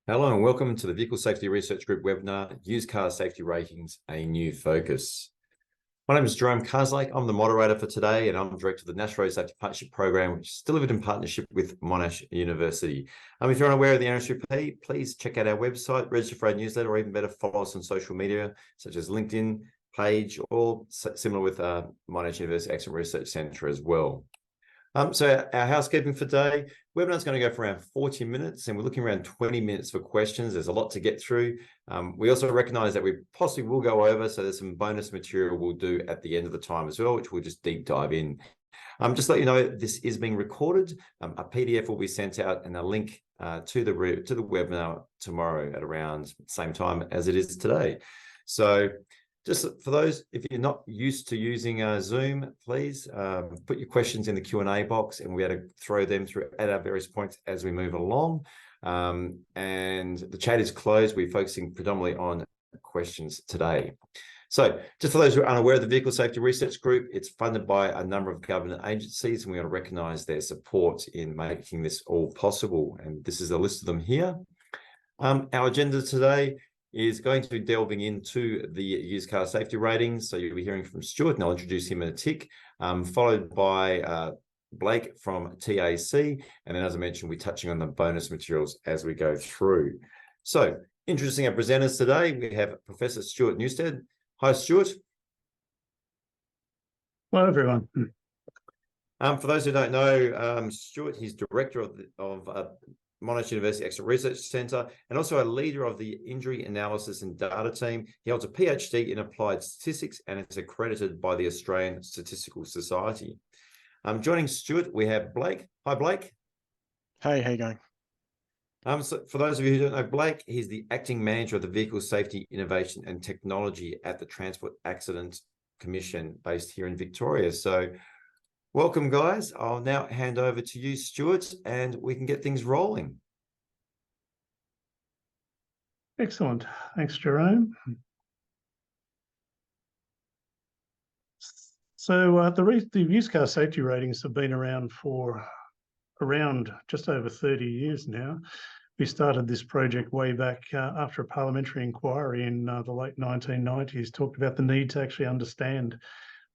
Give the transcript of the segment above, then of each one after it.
Hello and welcome to the Vehicle Safety Research Group webinar, Used Car Safety Ratings, a New Focus. My name is Jerome Carslake. I'm the moderator for today and I'm Director of the National Road Safety Partnership Program, which is delivered in partnership with Monash University. If you're unaware of the NRSPP, please check out our website, register for our newsletter, or even better, follow us on social media, such as LinkedIn page, or similar with Monash University Excellent Research Centre as well. So our housekeeping for today, webinar is going to go for around 40 minutes and we're looking around 20 minutes for questions. There's a lot to get through. We also recognize that we possibly will go over, so there's some bonus material we'll do at the end of the time as well, which we'll just deep dive in. Just to let you know, this is being recorded. A PDF will be sent out and a link to the webinar tomorrow at around the same time as it is today. So just for those, if you're not used to using Zoom, please put your questions in the Q&A box and we'll be able to throw them through at our various points as we move along. And the chat is closed. We're focusing predominantly on questions today. So just for those who are unaware of the Vehicle Safety Research Group, it's funded by a number of government agencies and we want to recognise their support in making this all possible. And this is a list of them here. Our agenda today is going to be delving into the used car safety ratings. So you'll be hearing from Stuart, and I'll introduce him in a tick, followed by Blake from TAC. And then, as I mentioned, we're touching on the bonus materials as we go through. So introducing our presenters today, we have Professor Stuart Newstead. Hi, Stuart. Hello, everyone. For those who don't know, Stuart, he's director of Monash University Excellent Research Centre, and also a leader of the Injury Analysis and Data Team. He holds a PhD in Applied Statistics and is accredited by the Australian Statistical Society. Joining Stuart, we have Blake. Hi, Blake. Hey, how you going? So for those of you who don't know Blake, he's the Acting Manager of the Vehicle Safety, Innovation and Technology at the Transport Accident Commission based here in Victoria. So welcome, guys. I'll now hand over to you, Stuart, and we can get things rolling. Excellent. Thanks, Jerome. So the used car safety ratings have been around for just over 30 years now. We started this project way back after a parliamentary inquiry in the late 1990s, talked about the need to actually understand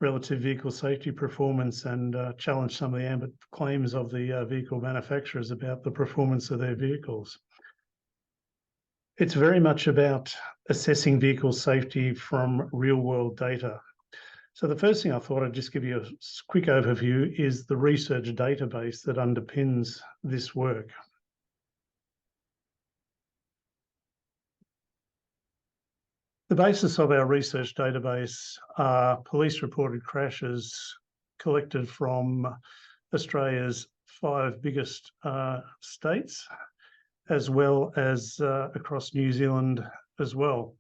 relative vehicle safety performance and challenge some of the ambit claims of the vehicle manufacturers about the performance of their vehicles. It's very much about assessing vehicle safety from real-world data. So the first thing I thought I'd just give you a quick overview is the research database that underpins this work. The basis of our research database are police-reported crashes collected from Australia's 5 biggest states, as well as across New Zealand as well.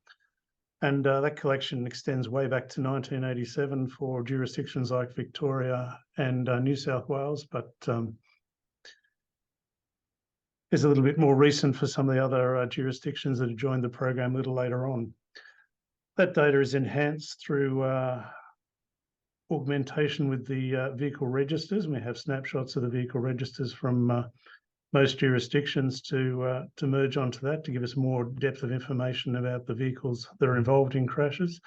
And that collection extends way back to 1987 for jurisdictions like Victoria and New South Wales, but is a little bit more recent for some of the other jurisdictions that have joined the program a little later on. That data is enhanced through augmentation with the vehicle registers. We have snapshots of the vehicle registers from most jurisdictions to merge onto that to give us more depth of information about the vehicles that are involved in crashes.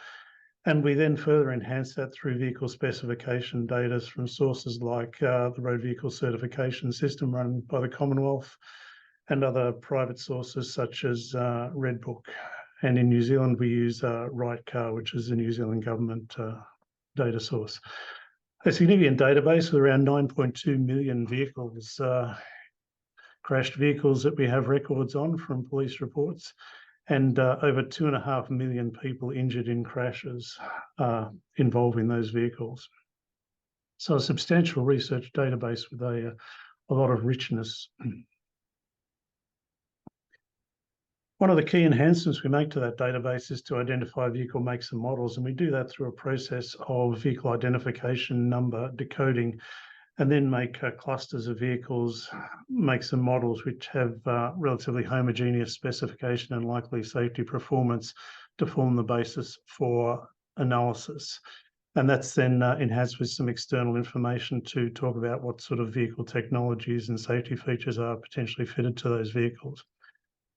And we then further enhance that through vehicle specification data from sources like the Road Vehicle Certification System run by the Commonwealth and other private sources such as Red Book. And in New Zealand, we use Right Car, which is a New Zealand government data source. A significant database with around 9.2 million vehicles, crashed vehicles that we have records on from police reports, and over 2.5 million people injured in crashes involving those vehicles. So a substantial research database with a lot of richness. One of the key enhancements we make to that database is to identify vehicle makes and models, and we do that through a process of vehicle identification number decoding, and then make clusters of vehicles, makes and models which have relatively homogeneous specification and likely safety performance to form the basis for analysis. And that's then enhanced with some external information to talk about what sort of vehicle technologies and safety features are potentially fitted to those vehicles.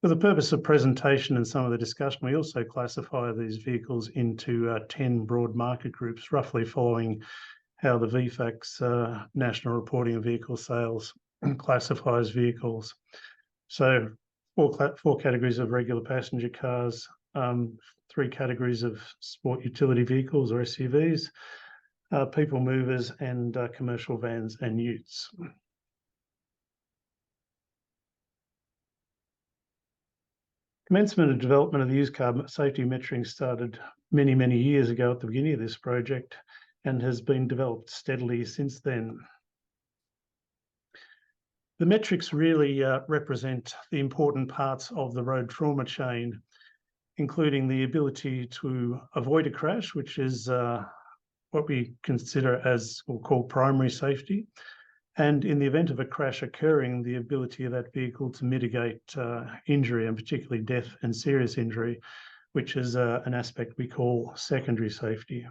For the purpose of presentation and some of the discussion, we also classify these vehicles into 10 broad market groups, roughly following how the VFACTS National Reporting of Vehicle Sales classifies vehicles. So four categories of regular passenger cars, 3 categories of sport utility vehicles or SUVs, people movers, and commercial vans and utes. Commencement and development of the used car safety measuring started many, many years ago at the beginning of this project and has been developed steadily since then. The metrics really represent the important parts of the road trauma chain, including the ability to avoid a crash, which is what we consider as or call primary safety. And in the event of a crash occurring, the ability of that vehicle to mitigate injury, and particularly death and serious injury, which is an aspect we call secondary safety.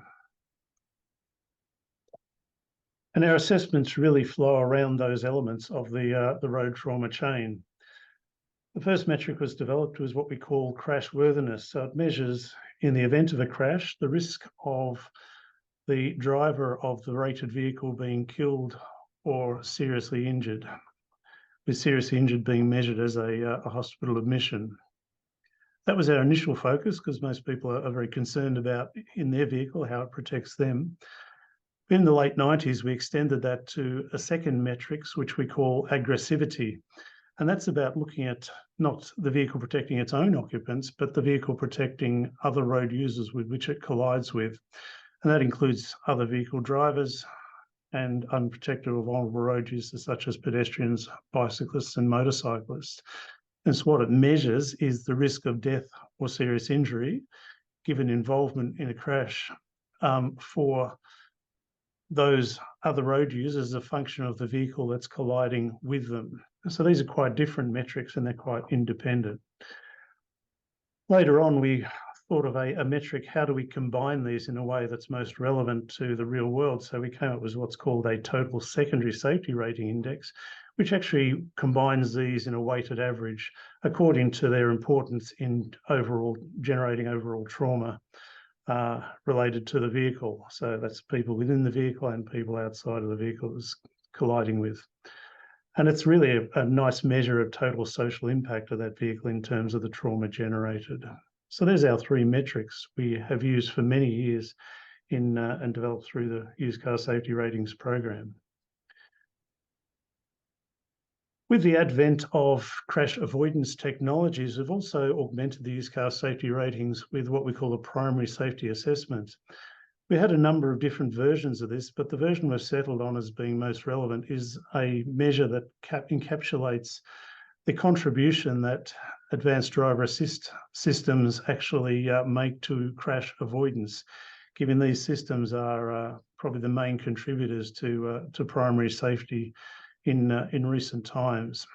And our assessments really flow around those elements of the road trauma chain. The first metric was developed was what we call crash worthiness. So it measures, in the event of a crash, the risk of the driver of the rated vehicle being killed or seriously injured, with seriously injured being measured as a hospital admission. That was our initial focus because most people are very concerned about in their vehicle how it protects them. In the late 90s, we extended that to a second metrics, which we call aggressivity. And that's about looking at not the vehicle protecting its own occupants, but the vehicle protecting other road users with which it collides with. And that includes other vehicle drivers and unprotected or vulnerable road users such as pedestrians, bicyclists, and motorcyclists. And so what it measures is the risk of death or serious injury given involvement in a crash for those other road users as a function of the vehicle that's colliding with them. So these are quite different metrics and they're quite independent. Later on, we thought of a metric, how do we combine these in a way that's most relevant to the real world? So we came up with what's called a total secondary safety rating index, which actually combines these in a weighted average according to their importance in generating overall trauma related to the vehicle. So that's people within the vehicle and people outside of the vehicle that's colliding with. And it's really a nice measure of total social impact of that vehicle in terms of the trauma generated. So there's our 3 metrics we have used for many years and developed through the used car safety ratings program. With the advent of crash avoidance technologies, we've also augmented the used car safety ratings with what we call a primary safety assessment. We had a number of different versions of this, but the version we've settled on as being most relevant is a measure that encapsulates the contribution that advanced driver assist systems actually make to crash avoidance, given these systems are probably the main contributors to primary safety in recent times.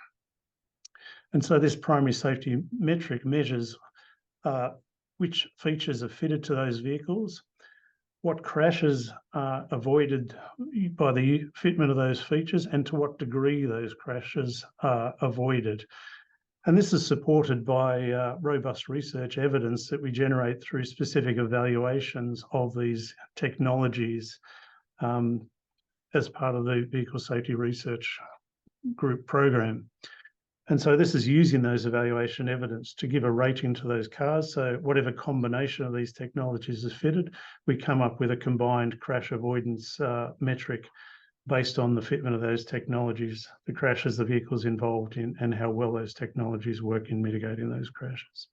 And so this primary safety metric measures which features are fitted to those vehicles, what crashes are avoided by the fitment of those features, and to what degree those crashes are avoided. And this is supported by robust research evidence that we generate through specific evaluations of these technologies as part of the Vehicle Safety Research Group program. And so this is using those evaluation evidence to give a rating to those cars. So whatever combination of these technologies is fitted, we come up with a combined crash avoidance metric based on the fitment of those technologies, the crashes the vehicle's involved in, and how well those technologies work in mitigating those crashes.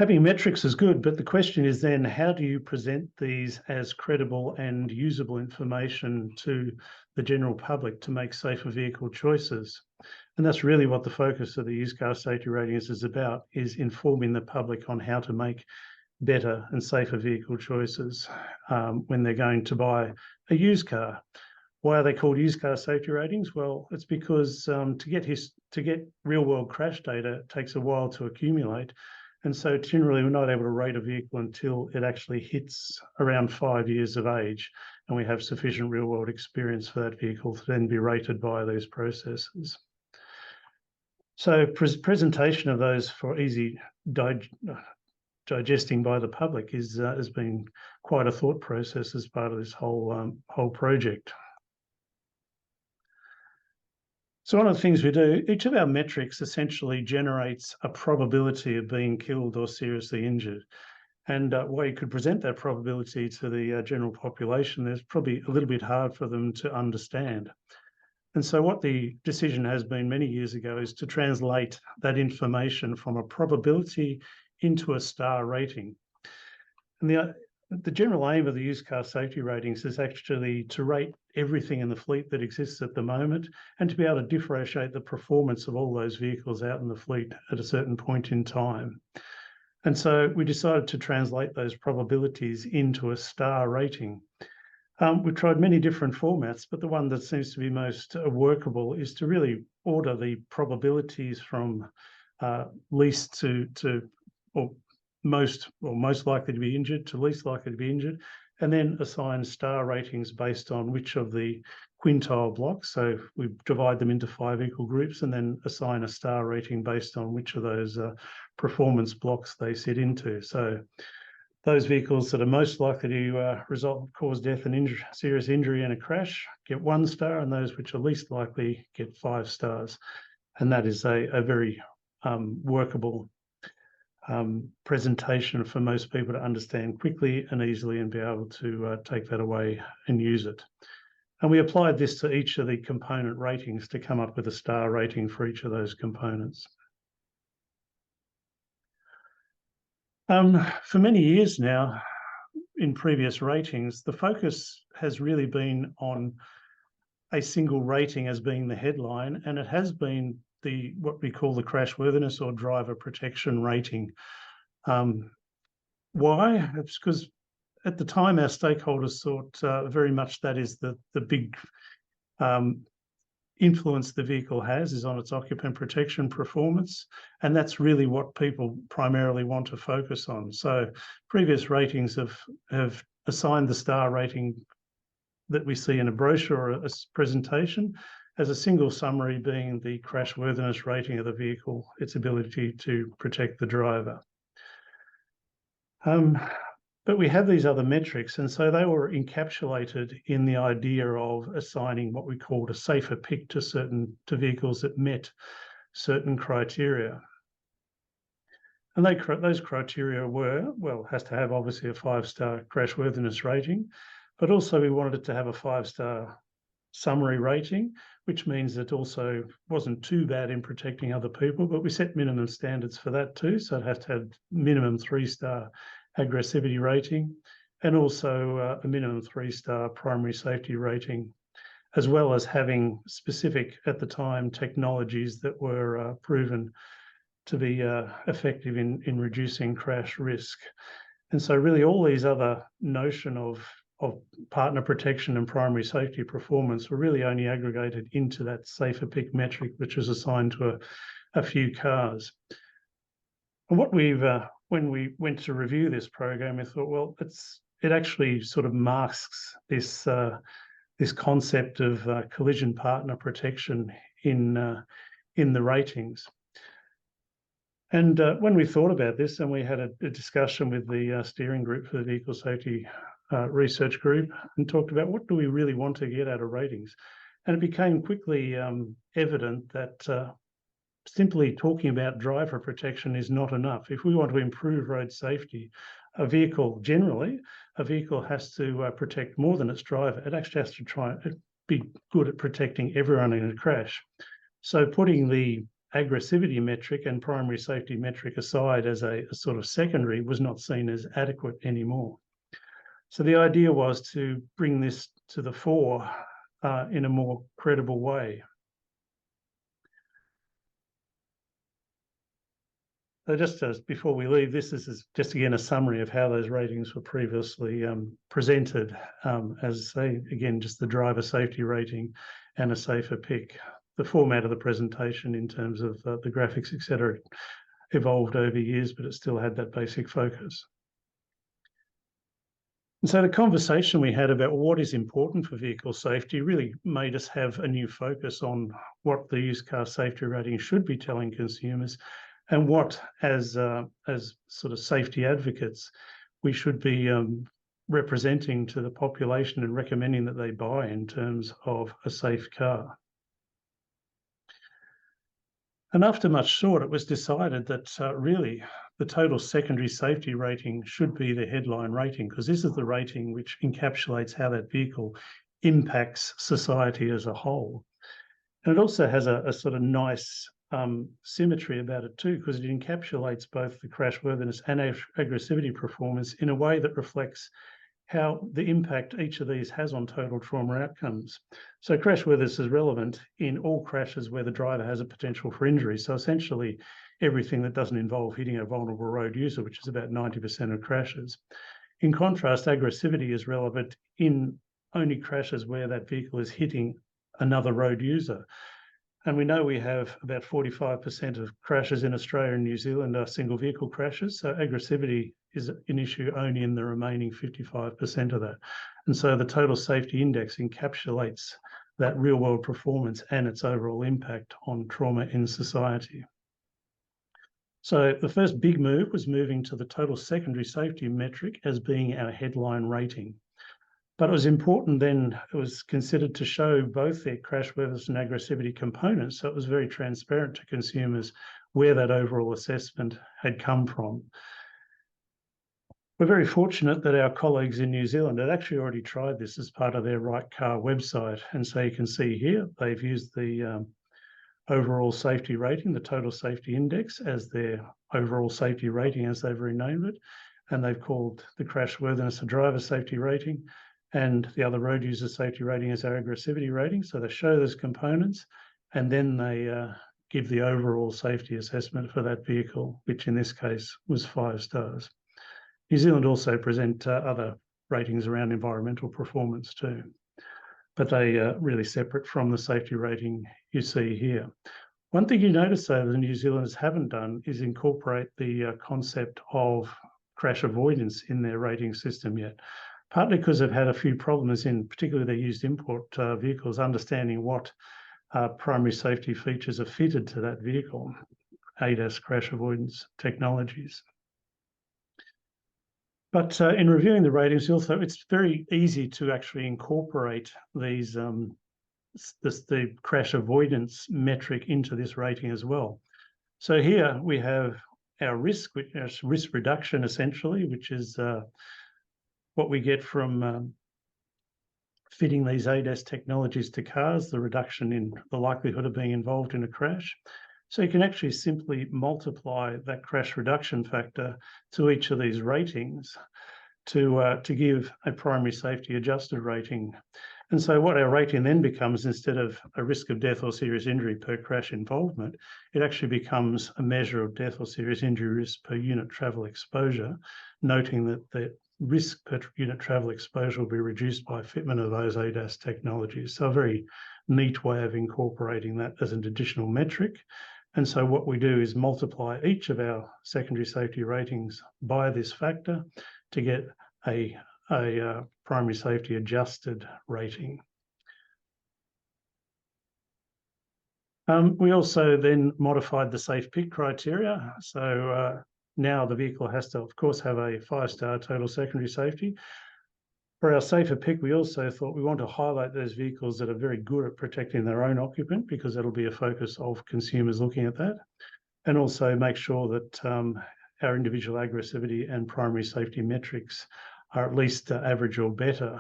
Having metrics is good, but the question is then, how do you present these as credible and usable information to the general public to make safer vehicle choices? And that's really what the focus of the used car safety ratings is about, is informing the public on how to make better and safer vehicle choices when they're going to buy a used car. Why are they called used car safety ratings? Well, it's because to get real world crash data, it takes a while to accumulate. And so generally, we're not able to rate a vehicle until it actually hits around 5 years of age, and we have sufficient real-world experience for that vehicle to then be rated by these processes. So presentation of those for easy digesting by the public has been quite a thought process as part of this whole project. So one of the things we do, each of our metrics essentially generates a probability of being killed or seriously injured. And where you could present that probability to the general population, there's probably a little bit hard for them to understand. And so what the decision has been many years ago is to translate that information from a probability into a star rating. And the general aim of the used car safety ratings is actually to rate everything in the fleet that exists at the moment and to be able to differentiate the performance of all those vehicles out in the fleet at a certain point in time. And so we decided to translate those probabilities into a star rating. We've tried many different formats, but the one that seems to be most workable is to really order the probabilities from least to or most likely to be injured to least likely to be injured, and then assign star ratings based on which of the quintile blocks. So we divide them into 5 equal groups and then assign a star rating based on which of those performance blocks they sit into. So those vehicles that are most likely to cause death and serious injury in a crash get 1 star, and those which are least likely get 5 stars. And that is a very workable presentation for most people to understand quickly and easily and be able to take that away and use it. And we applied this to each of the component ratings to come up with a star rating for each of those components. For many years now, in previous ratings, the focus has really been on a single rating as being the headline, and it has been what we call the crashworthiness or driver protection rating. Why? It's because at the time our stakeholders thought very much that is the big influence the vehicle has is on its occupant protection performance, and that's really what people primarily want to focus on. So previous ratings have assigned the star rating that we see in a brochure or a presentation as a single summary being the crashworthiness rating of the vehicle, its ability to protect the driver. But we have these other metrics, and so they were encapsulated in the idea of assigning what we called a safer pick to vehicles that met certain criteria. And those criteria were, well, has to have obviously a 5-star crashworthiness rating, but also we wanted it to have a 5-star summary rating, which means it also wasn't too bad in protecting other people, but we set minimum standards for that too. So it has to have minimum 3-star aggressivity rating and also a minimum 3-star primary safety rating, as well as having specific, at the time, technologies that were proven to be effective in reducing crash risk. And so really all these other notion of partner protection and primary safety performance were really only aggregated into that safer pick metric, which was assigned to a few cars. And what when we went to review this program, we thought, well, it actually sort of masks this concept of collision partner protection in the ratings. And when we thought about this, and we had a discussion with the steering group for the vehicle safety research group and talked about what do we really want to get out of ratings. And it became quickly evident that simply talking about driver protection is not enough. If we want to improve road safety, a vehicle has to protect more than its driver. It actually has to try and be good at protecting everyone in a crash. So putting the aggressivity metric and primary safety metric aside as a sort of secondary was not seen as adequate anymore. So the idea was to bring this to the fore in a more credible way. So just before we leave, this is just again a summary of how those ratings were previously presented as again just the driver safety rating and a safer pick. The format of the presentation in terms of the graphics, etc., evolved over years, but it still had that basic focus. And so the conversation we had about what is important for vehicle safety really made us have a new focus on what the used car safety rating should be telling consumers, and what, as sort of safety advocates, we should be representing to the population and recommending that they buy in terms of a safe car. And after much thought, it was decided that really the total secondary safety rating should be the headline rating, because this is the rating which encapsulates how that vehicle impacts society as a whole. And it also has a sort of nice symmetry about it too, because it encapsulates both the crashworthiness and aggressivity performance in a way that reflects how the impact each of these has on total trauma outcomes. So crashworthiness is relevant in all crashes where the driver has a potential for injury. So essentially everything that doesn't involve hitting a vulnerable road user, which is about 90% of crashes. In contrast, aggressivity is relevant in only crashes where that vehicle is hitting another road user. And we know we have about 45% of crashes in Australia and New Zealand are single vehicle crashes. So aggressivity is an issue only in the remaining 55% of that. And so the total safety index encapsulates that real world performance and its overall impact on trauma in society. So the first big move was moving to the total secondary safety metric as being our headline rating. But it was important then, it was considered to show both their crashworthiness and aggressivity components, so it was very transparent to consumers where that overall assessment had come from. We're very fortunate that our colleagues in New Zealand had actually already tried this as part of their Right Car website. And so you can see here, they've used the overall safety rating, the total safety index, as their overall safety rating, as they've renamed it. And they've called the crashworthiness a driver safety rating, and the other road user safety rating is our aggressivity rating. So they show those components, and then they give the overall safety assessment for that vehicle, which in this case was 5 stars. New Zealand also present other ratings around environmental performance too, but they are really separate from the safety rating you see here. One thing you notice though that the New Zealanders haven't done is incorporate the concept of crash avoidance in their rating system yet. Partly because they've had a few problems in particularly their used import vehicles, understanding what primary safety features are fitted to that vehicle, ADAS crash avoidance technologies. But in reviewing the ratings, also it's very easy to actually incorporate these the crash avoidance metric into this rating as well. So here we have our risk, which is risk reduction essentially, which is what we get from fitting these ADAS technologies to cars, the reduction in the likelihood of being involved in a crash. So you can actually simply multiply that crash reduction factor to each of these ratings to give a primary safety adjusted rating. And so what our rating then becomes, instead of a risk of death or serious injury per crash involvement, it actually becomes a measure of death or serious injury risk per unit travel exposure, noting that the risk per unit travel exposure will be reduced by fitment of those ADAS technologies. So a very neat way of incorporating that as an additional metric. And so what we do is multiply each of our secondary safety ratings by this factor to get a primary safety adjusted rating. We also then modified the safe pick criteria. So now the vehicle has to, of course, have a 5-star total secondary safety. For our safer pick, we also thought we want to highlight those vehicles that are very good at protecting their own occupant, because that'll be a focus of consumers looking at that. And also make sure that our individual aggressivity and primary safety metrics are at least average or better.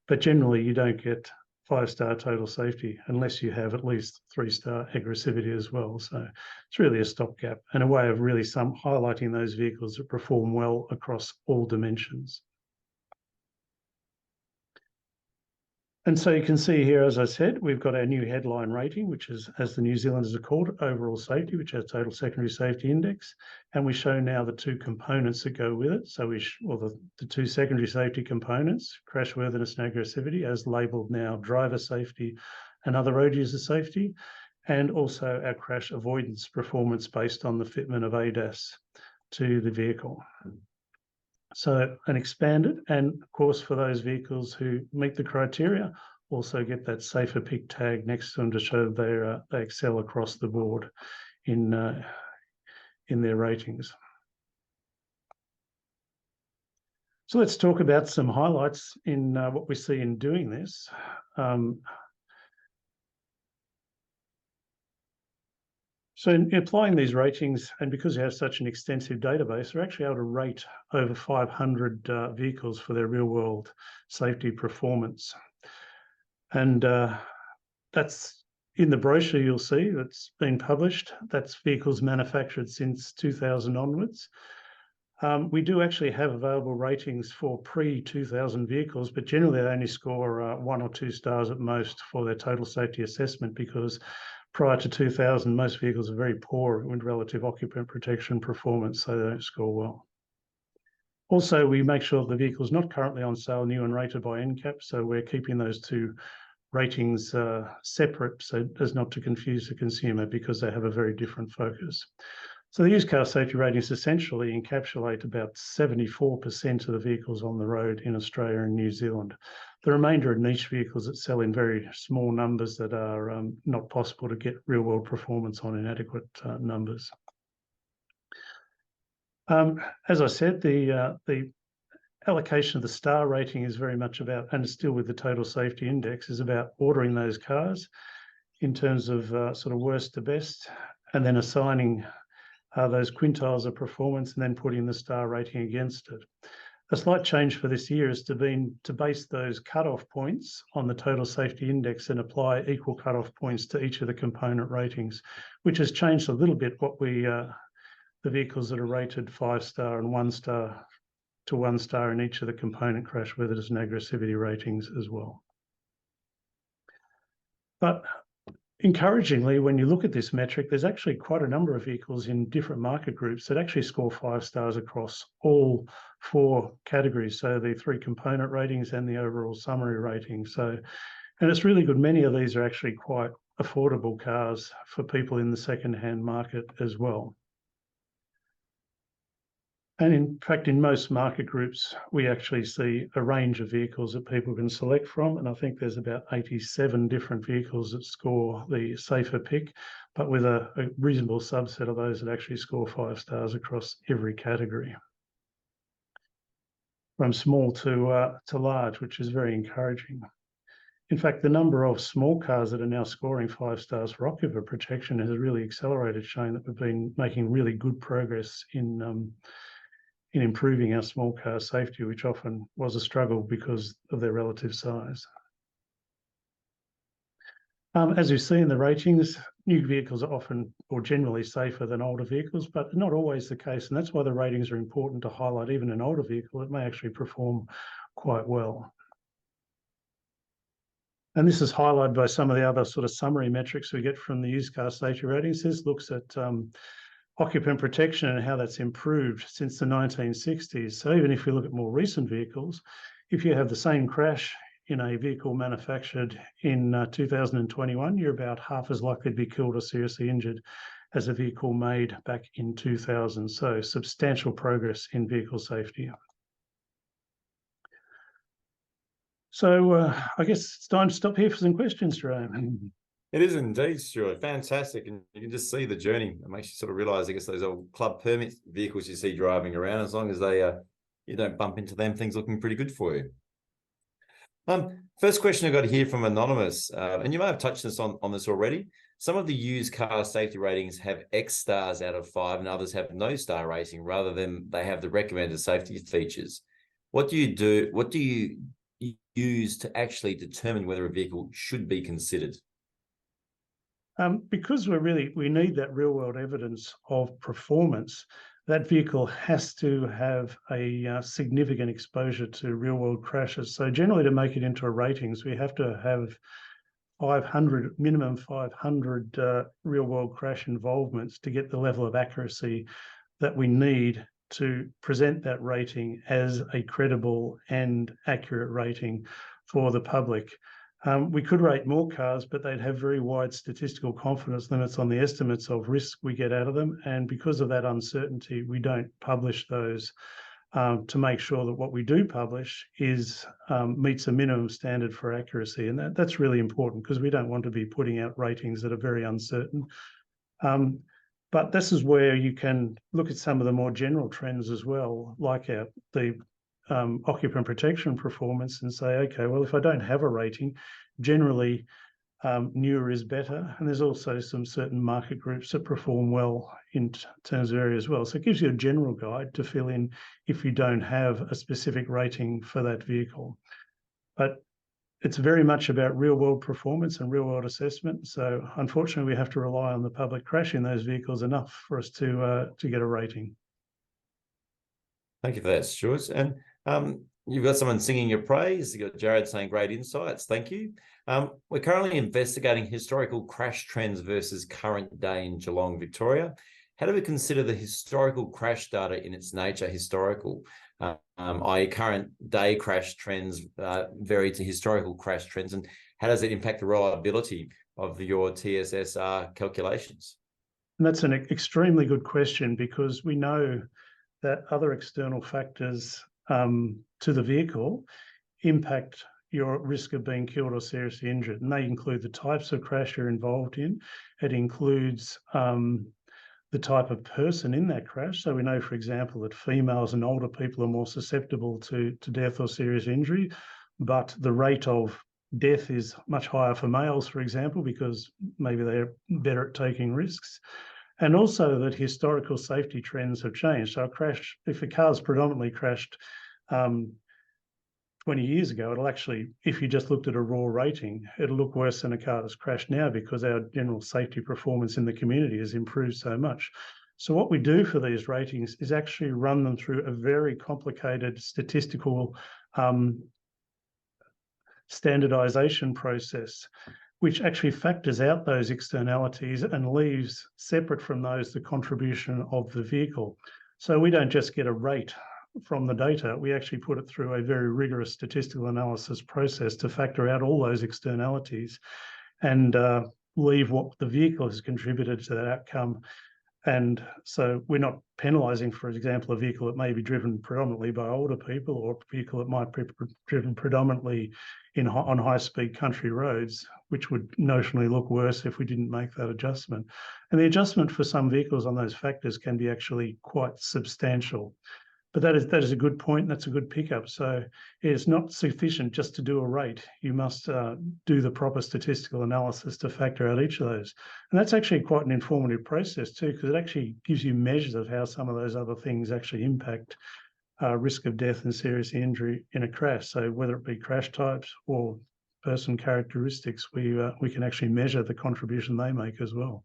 But generally, you don't get 5-star total safety unless you have at least 3-star aggressivity as well. So it's really a stopgap and a way of really highlighting those vehicles that perform well across all dimensions. And so you can see here, as I said, we've got our new headline rating, which is, as the New Zealanders are called, overall safety, which has total secondary safety index. And we show now the 2 components that go with it. So the 2 secondary safety components, crashworthiness and aggressivity, as labelled now driver safety and other road user safety. and also our crash avoidance performance based on the fitment of ADAS to the vehicle. So an expanded, and of course for those vehicles who meet the criteria, also get that safer pick tag next to them to show they excel across the board in their ratings. So let's talk about some highlights in what we see in doing this. So in applying these ratings, and because we have such an extensive database, we're actually able to rate over 500 vehicles for their real-world safety performance. And that's in the brochure you'll see that's been published. That's vehicles manufactured since 2000 onwards. We do actually have available ratings for pre-2000 vehicles, but generally they only score 1 or 2 stars at most for their total safety assessment, because prior to 2000, most vehicles are very poor in relative occupant protection performance, so they don't score well. Also, we make sure the vehicle is not currently on sale, new and rated by NCAP, so we're keeping those two ratings separate so as not to confuse the consumer, because they have a very different focus. So the used car safety ratings essentially encapsulate about 74% of the vehicles on the road in Australia and New Zealand. The remainder are niche vehicles that sell in very small numbers that are not possible to get real-world performance on in adequate numbers. As I said, the allocation of the star rating is very much about, and still with the total safety index, is about ordering those cars in terms of sort of worst to best, and then assigning those quintiles of performance and then putting the star rating against it. A slight change for this year is to base those cutoff points on the total safety index and apply equal cutoff points to each of the component ratings, which has changed a little bit what the vehicles that are rated 5-star and 1-star to 1-star in each of the component crash worthiness and aggressivity ratings as well. But encouragingly, when you look at this metric, there's actually quite a number of vehicles in different market groups that actually score 5 stars across all 4 categories. So the 3 component ratings and the overall summary rating. So, and it's really good. Many of these are actually quite affordable cars for people in the second-hand market as well. And in fact, in most market groups, we actually see a range of vehicles that people can select from. And I think there's about 87 different vehicles that score the safer pick, but with a reasonable subset of those that actually score 5 stars across every category, from small to large, which is very encouraging. In fact, the number of small cars that are now scoring 5 stars for occupant protection has really accelerated, showing that we've been making really good progress in improving our small car safety, which often was a struggle because of their relative size. As you see in the ratings, new vehicles are often or generally safer than older vehicles, but not always the case. And that's why the ratings are important to highlight. Even an older vehicle, it may actually perform quite well. And this is highlighted by some of the other sort of summary metrics we get from the used car safety ratings. This looks at occupant protection and how that's improved since the 1960s. So even if you look at more recent vehicles, if you have the same crash in a vehicle manufactured in 2021, you're about half as likely to be killed or seriously injured as a vehicle made back in 2000. So substantial progress in vehicle safety. So I guess it's time to stop here for some questions, Jerome. It is indeed, Stuart. Fantastic. And you can just see the journey. It makes you sort of realise, I guess, those old club permit vehicles you see driving around, as long as they you don't bump into them, things looking pretty good for you. First question I got here from Anonymous, and you may have touched on this already. Some of the used car safety ratings have X stars out of 5 and others have no star rating, rather than they have the recommended safety features. What do you do? What do you use to actually determine whether a vehicle should be considered? Because we need that real world evidence of performance, that vehicle has to have a significant exposure to real world crashes. So generally, to make it into a ratings, we have to have 500, minimum 500 real world crash involvements to get the level of accuracy that we need to present that rating as a credible and accurate rating for the public. We could rate more cars, but they'd have very wide statistical confidence limits on the estimates of risk we get out of them. And because of that uncertainty, we don't publish those to make sure that what we do publish is meets a minimum standard for accuracy. And that's really important because we don't want to be putting out ratings that are very uncertain. But this is where you can look at some of the more general trends as well, like the occupant protection performance, and say, okay, well, if I don't have a rating, generally newer is better. And there's also some certain market groups that perform well in terms of area as well. So it gives you a general guide to fill in if you don't have a specific rating for that vehicle. But it's very much about real world performance and real world assessment. So unfortunately, we have to rely on the public crashing those vehicles enough for us to get a rating. Thank you for that, Stuart. And you've got someone singing your praise. You've got Jared saying great insights. Thank you. We're currently investigating historical crash trends versus current day in Geelong, Victoria. How do we consider the historical crash data in its nature historical, i.e. current day crash trends vary to historical crash trends, and how does it impact the reliability of your TSSR calculations? And that's an extremely good question, because we know that other external factors to the vehicle impact your risk of being killed or seriously injured. And they include the types of crash you're involved in. It includes the type of person in that crash. So we know, for example, that females and older people are more susceptible to death or serious injury, but the rate of death is much higher for males, for example, because maybe they're better at taking risks. And also that historical safety trends have changed. So if a car's predominantly crashed 20 years ago, it'll actually, if you just looked at a raw rating, it'll look worse than a car that's crashed now, because our general safety performance in the community has improved so much. So what we do for these ratings is actually run them through a very complicated statistical standardization process, which actually factors out those externalities and leaves separate from those the contribution of the vehicle. So we don't just get a rate from the data, we actually put it through a very rigorous statistical analysis process to factor out all those externalities and leave what the vehicle has contributed to that outcome. And so we're not penalising, for example, a vehicle that may be driven predominantly by older people, or a vehicle that might be driven predominantly on high-speed country roads, which would notionally look worse if we didn't make that adjustment. And the adjustment for some vehicles on those factors can be actually quite substantial. But that is a good point, and that's a good pickup. So it's not sufficient just to do a rate. You must do the proper statistical analysis to factor out each of those. And that's actually quite an informative process too, because it actually gives you measures of how some of those other things actually impact risk of death and serious injury in a crash. So whether it be crash types or person characteristics, we can actually measure the contribution they make as well.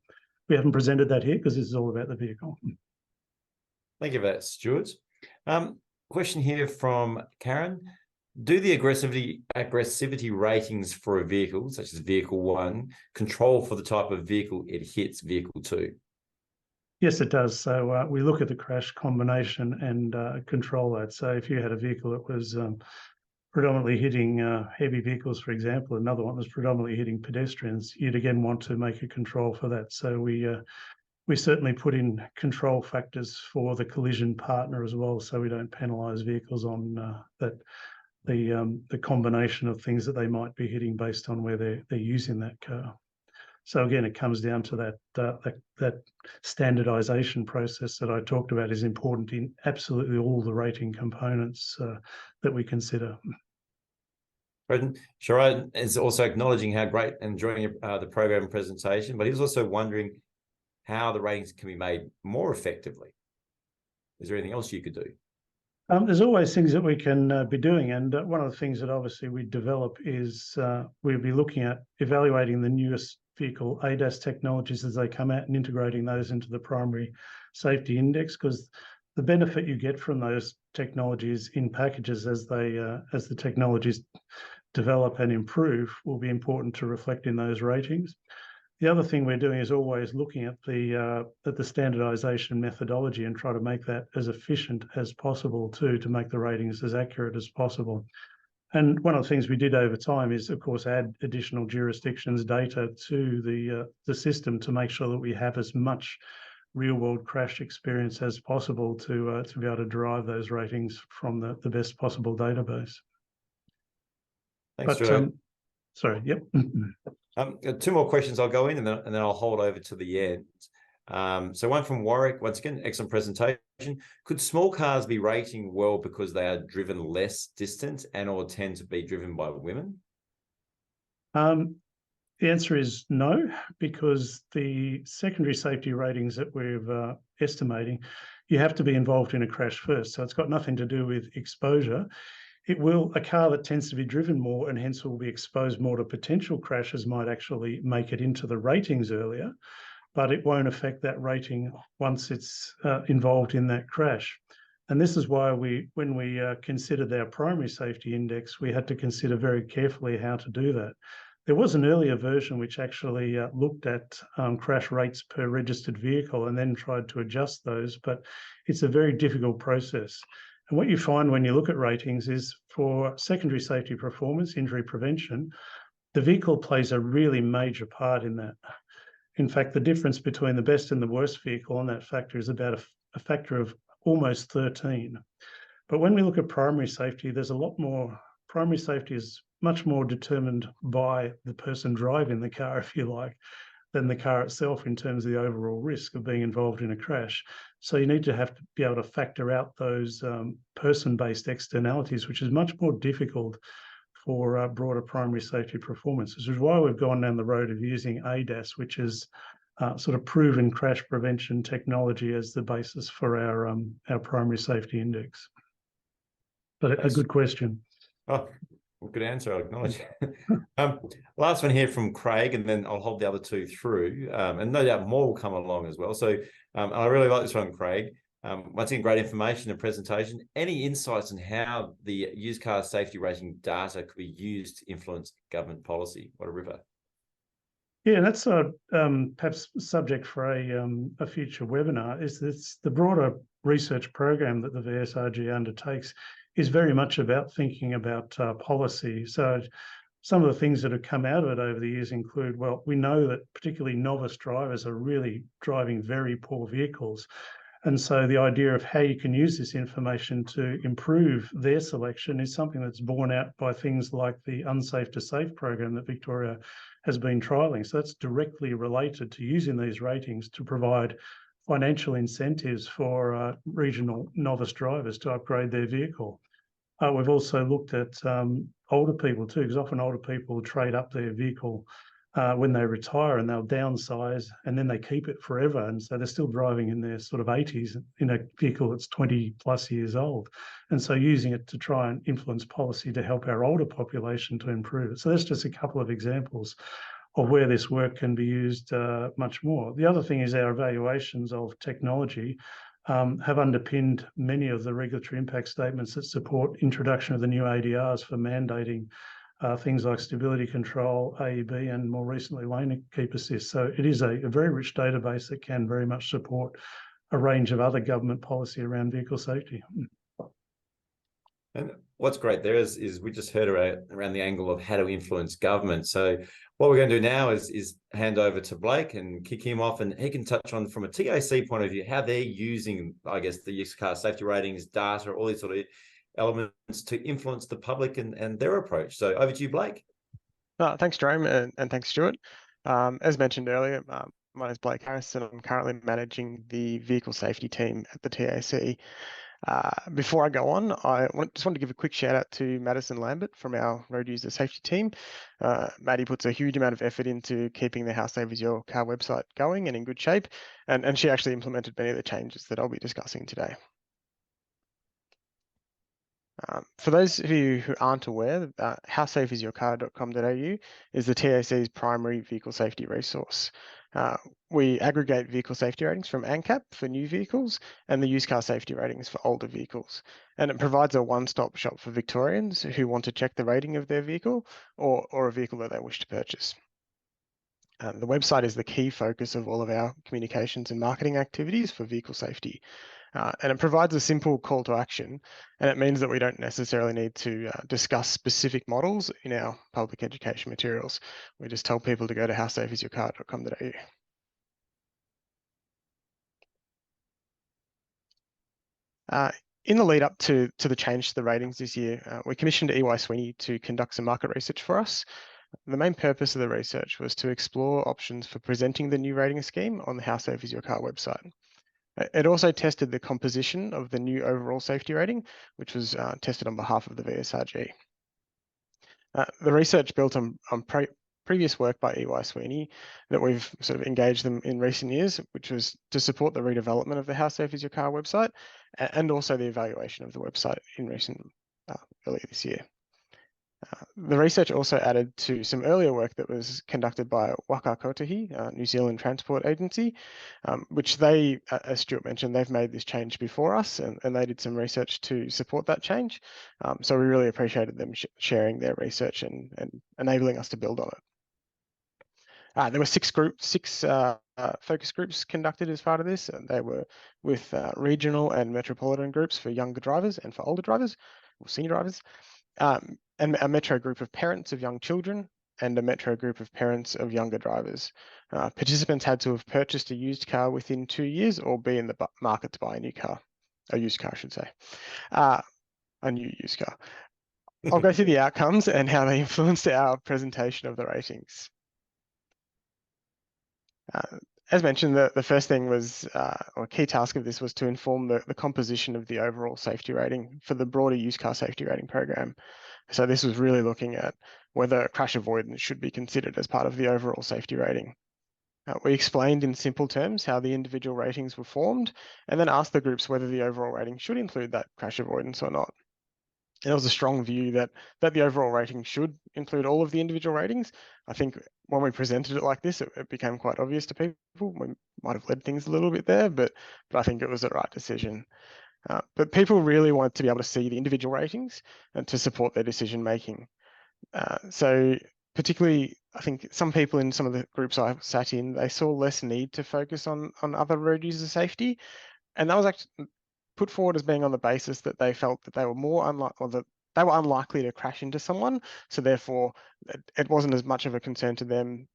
We haven't presented that here because this is all about the vehicle. Thank you for that, Stuart. Question here from Karen. Do the aggressivity ratings for a vehicle, such as vehicle 1, control for the type of vehicle it hits vehicle 2? Yes, it does. So we look at the crash combination and control that. So if you had a vehicle that was predominantly hitting heavy vehicles, for example, another one was predominantly hitting pedestrians, you'd again want to make a control for that. So we certainly put in control factors for the collision partner as well, so we don't penalise vehicles on the combination of things that they might be hitting based on where they're using that car. So again, it comes down to that standardisation process that I talked about is important in absolutely all the rating components that we consider. Sharad is also acknowledging how great and enjoying the program presentation, but he's also wondering how the ratings can be made more effectively. Is there anything else you could do? There's always things that we can be doing. And one of the things that obviously we develop is we'll be looking at evaluating the newest vehicle ADAS technologies as they come out and integrating those into the primary safety index, because the benefit you get from those technologies in packages as the technologies develop and improve will be important to reflect in those ratings. The other thing we're doing is always looking at the standardization methodology and try to make that as efficient as possible too, to make the ratings as accurate as possible. And one of the things we did over time is, of course, add additional jurisdictions data to the system to make sure that we have as much real-world crash experience as possible to be able to derive those ratings from the best possible database. Thanks, Drew. Sorry, yep. Two more questions I'll go in, and then I'll hold over to the end. So one from Warwick, once again, excellent presentation. Could small cars be rating well because they are driven less distance and or tend to be driven by women? The answer is no, because the secondary safety ratings that we're estimating, you have to be involved in a crash first. So it's got nothing to do with exposure. A car that tends to be driven more and hence will be exposed more to potential crashes might actually make it into the ratings earlier, but it won't affect that rating once it's involved in that crash. And this is why when we considered our primary safety index, we had to consider very carefully how to do that. There was an earlier version which actually looked at crash rates per registered vehicle and then tried to adjust those, but it's a very difficult process. And what you find when you look at ratings is for secondary safety performance, injury prevention, the vehicle plays a really major part in that. In fact, the difference between the best and the worst vehicle on that factor is about a factor of almost 13. But when we look at primary safety, there's a lot more. Primary safety is much more determined by the person driving the car, if you like, than the car itself in terms of the overall risk of being involved in a crash. So you need to be able to factor out those person-based externalities, which is much more difficult for broader primary safety performance. This is why we've gone down the road of using ADAS, which is sort of proven crash prevention technology as the basis for our primary safety index. But a good question. Oh, well, good answer, I'll acknowledge. Last one here from Craig, and then I'll hold the other two through. And no doubt more will come along as well. So I really like this one, Craig. Once again, great information and presentation. Any insights on how the used car safety rating data could be used to influence government policy? What a river. Yeah, that's perhaps subject for a future webinar. Is this the broader research program that the VSRG undertakes is very much about thinking about policy. So some of the things that have come out of it over the years include, well, we know that particularly novice drivers are really driving very poor vehicles. And so the idea of how you can use this information to improve their selection is something that's borne out by things like the Unsafe to Safe program that Victoria has been trialling. So that's directly related to using these ratings to provide financial incentives for regional novice drivers to upgrade their vehicle. We've also looked at older people too, because often older people trade up their vehicle when they retire and they'll downsize and then they keep it forever. And so they're still driving in their sort of 80s in a vehicle that's 20 plus years old. And so using it to try and influence policy to help our older population to improve it. So that's just a couple of examples of where this work can be used much more. The other thing is our evaluations of technology have underpinned many of the regulatory impact statements that support introduction of the new ADRs for mandating things like stability control, AEB, and more recently lane keep assist. So it is a very rich database that can very much support a range of other government policy around vehicle safety. And what's great there is we just heard around the angle of how to influence government. So what we're going to do now is hand over to Blake and kick him off, and he can touch on from a TAC point of view how they're using, I guess, the used car safety ratings, data, all these sort of elements to influence the public and their approach. So over to you, Blake. Thanks, Jerome, and thanks, Stuart. As mentioned earlier, my name is Blake Harris, and I'm currently managing the vehicle safety team at the TAC. Before I go on, just want to give a quick shout out to Madison Lambert from our road user safety team. Maddie puts a huge amount of effort into keeping the How Safe Is Your Car website going and in good shape, and she actually implemented many of the changes that I'll be discussing today. For those of you who aren't aware, howsafeisyourcar.com.au is the TAC's primary vehicle safety resource. We aggregate vehicle safety ratings from ANCAP for new vehicles and the used car safety ratings for older vehicles. And it provides a one-stop shop for Victorians who want to check the rating of their vehicle or a vehicle that they wish to purchase. The website is the key focus of all of our communications and marketing activities for vehicle safety. and it provides a simple call to action, and it means that we don't necessarily need to discuss specific models in our public education materials. We just tell people to go to howsafeisyourcar.com.au. In the lead up to the change to the ratings this year, we commissioned EY Sweeney to conduct some market research for us. The main purpose of the research was to explore options for presenting the new rating scheme on the How Safe Is Your Car website. It also tested the composition of the new overall safety rating, which was tested on behalf of the VSRG. The research built on previous work by EY Sweeney that we've sort of engaged them in recent years, which was to support the redevelopment of the How Safe Is Your Car website, and also the evaluation of the website in earlier this year. The research also added to some earlier work that was conducted by Waka Kotahi, New Zealand Transport Agency, which they, as Stuart mentioned, they've made this change before us, and they did some research to support that change. So we really appreciated them sharing their research and enabling us to build on it. There were six focus groups conducted as part of this, and they were with regional and metropolitan groups for younger drivers and for older drivers, or senior drivers. And a metro group of parents of young children and a metro group of parents of younger drivers. Participants had to have purchased a used car within 2 years or be in the market to buy a new car, a used car, I should say, a new used car. I'll go through the outcomes and how they influenced our presentation of the ratings. As mentioned, the first thing was, or key task of this was to inform the composition of the overall safety rating for the broader used car safety rating program. So this was really looking at whether crash avoidance should be considered as part of the overall safety rating. We explained in simple terms how the individual ratings were formed, and then asked the groups whether the overall rating should include that crash avoidance or not. And there was a strong view that the overall rating should include all of the individual ratings. I think when we presented it like this, it became quite obvious to people. We might have led things a little bit there, but I think it was the right decision. But people really wanted to be able to see the individual ratings and to support their decision making. So particularly, I think some people in some of the groups I sat in, they saw less need to focus on other road user safety. And that was actually put forward as being on the basis that they felt that they were more unlikely, or that they were unlikely to crash into someone. So therefore, it wasn't as much of a concern to them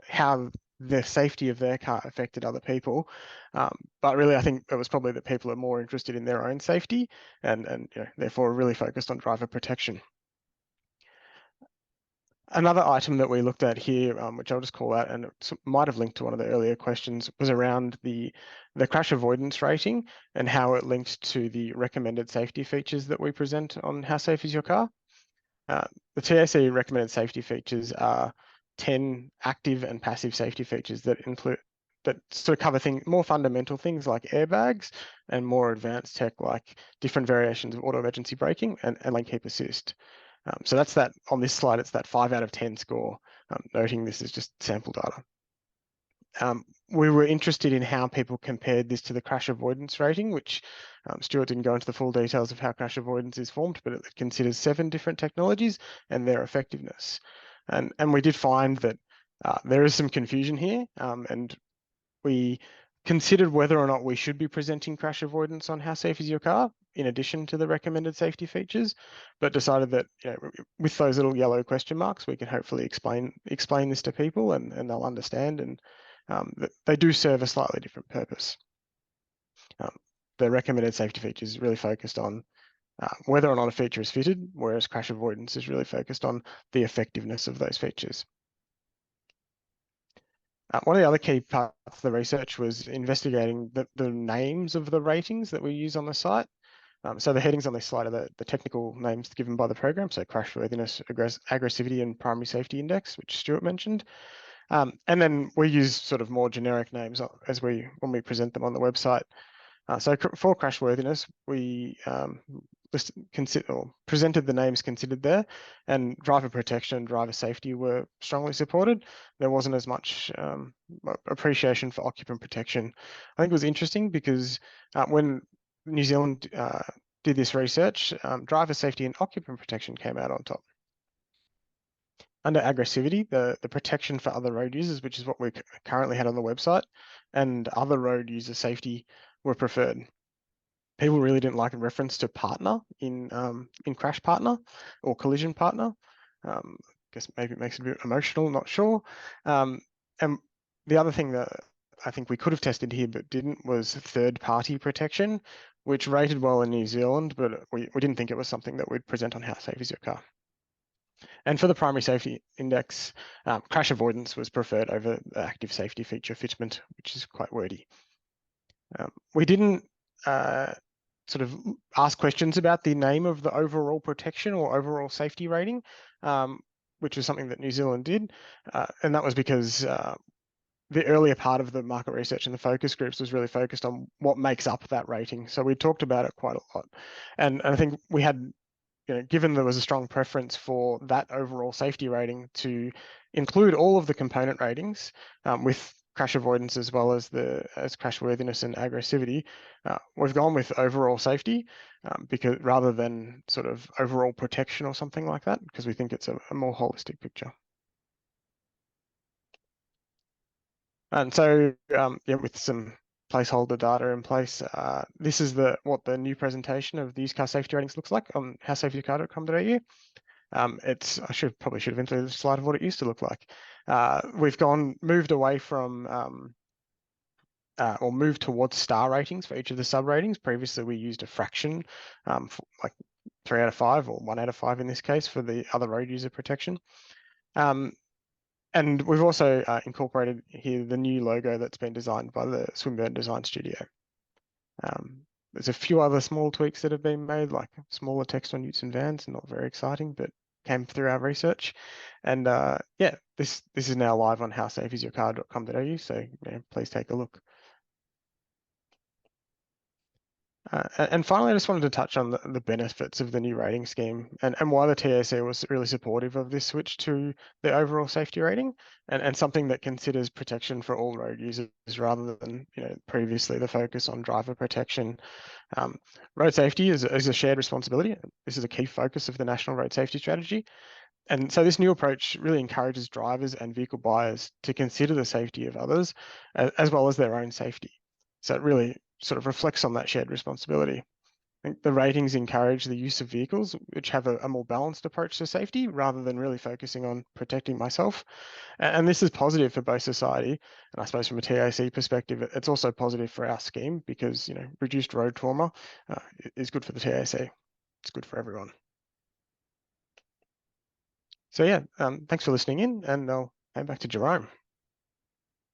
how the safety of their car affected other people. But really, I think it was probably that people are more interested in their own safety and therefore really focused on driver protection. Another item that we looked at here, which I'll just call out, and it might have linked to one of the earlier questions, was around the crash avoidance rating and how it linked to the recommended safety features that we present on How Safe Is Your Car. The TAC recommended safety features are 10 active and passive safety features that sort of cover more fundamental things like airbags and more advanced tech like different variations of auto emergency braking and lane keep assist. So that's that on this slide, it's that 5 out of 10 score, noting this is just sample data. We were interested in how people compared this to the crash avoidance rating, which Stuart didn't go into the full details of how crash avoidance is formed, but it considers 7 different technologies and their effectiveness. And we did find that there is some confusion here, and we considered whether or not we should be presenting crash avoidance on How Safe Is Your Car in addition to the recommended safety features, but decided that with those little yellow question marks, we can hopefully explain this to people and they'll understand, and that they do serve a slightly different purpose. The recommended safety features is really focused on whether or not a feature is fitted, whereas crash avoidance is really focused on the effectiveness of those features. One of the other key parts of the research was investigating the names of the ratings that we use on the site. So the headings on this slide are the technical names given by the program, so crashworthiness, aggressivity, and primary safety index, which Stuart mentioned. And then we use sort of more generic names when we present them on the website. So for crashworthiness, we presented the names considered there, and driver protection and driver safety were strongly supported. There wasn't as much appreciation for occupant protection. I think it was interesting because when New Zealand did this research, driver safety and occupant protection came out on top. Under aggressivity, the protection for other road users, which is what we currently had on the website, and other road user safety were preferred. people really didn't like a reference to partner in crash partner or collision partner. I guess maybe it makes it a bit emotional, not sure. And the other thing that I think we could have tested here but didn't was third-party protection, which rated well in New Zealand, but we didn't think it was something that we'd present on How Safe Is Your Car. And for the primary safety index, crash avoidance was preferred over the active safety feature fitment, which is quite wordy. We didn't sort of ask questions about the name of the overall protection or overall safety rating, which was something that New Zealand did. And that was because the earlier part of the market research and the focus groups was really focused on what makes up that rating. So we talked about it quite a lot. And I think we had, given there was a strong preference for that overall safety rating to include all of the component ratings with crash avoidance as well as crash worthiness and aggressivity, we've gone with overall safety because rather than sort of overall protection or something like that, because we think it's a more holistic picture. And so, with some placeholder data in place, this is what the new presentation of the used car safety ratings looks like on howsafetycar.com.au. I probably should have included a slide of what it used to look like. We've moved away from or moved towards star ratings for each of the sub ratings. Previously, we used a fraction, for like 3 out of 5 or 1 out of 5 in this case for the other road user protection. And we've also incorporated here the new logo that's been designed by the Swinburne Design Studio. There's a few other small tweaks that have been made, like smaller text on utes and vans, not very exciting, but came through our research. And this is now live on howsafeisyourcar.com.au, so please take a look. And finally, I just wanted to touch on the benefits of the new rating scheme and why the TAC was really supportive of this switch to the overall safety rating and something that considers protection for all road users rather than previously the focus on driver protection. Road safety is a shared responsibility. This is a key focus of the National Road Safety Strategy. And so this new approach really encourages drivers and vehicle buyers to consider the safety of others as well as their own safety. So it really sort of reflects on that shared responsibility. I think the ratings encourage the use of vehicles which have a more balanced approach to safety rather than really focusing on protecting myself. And this is positive for both society, and I suppose from a TAC perspective, it's also positive for our scheme because reduced road trauma is good for the TAC. It's good for everyone. So thanks for listening in, and I'll hand back to Jerome.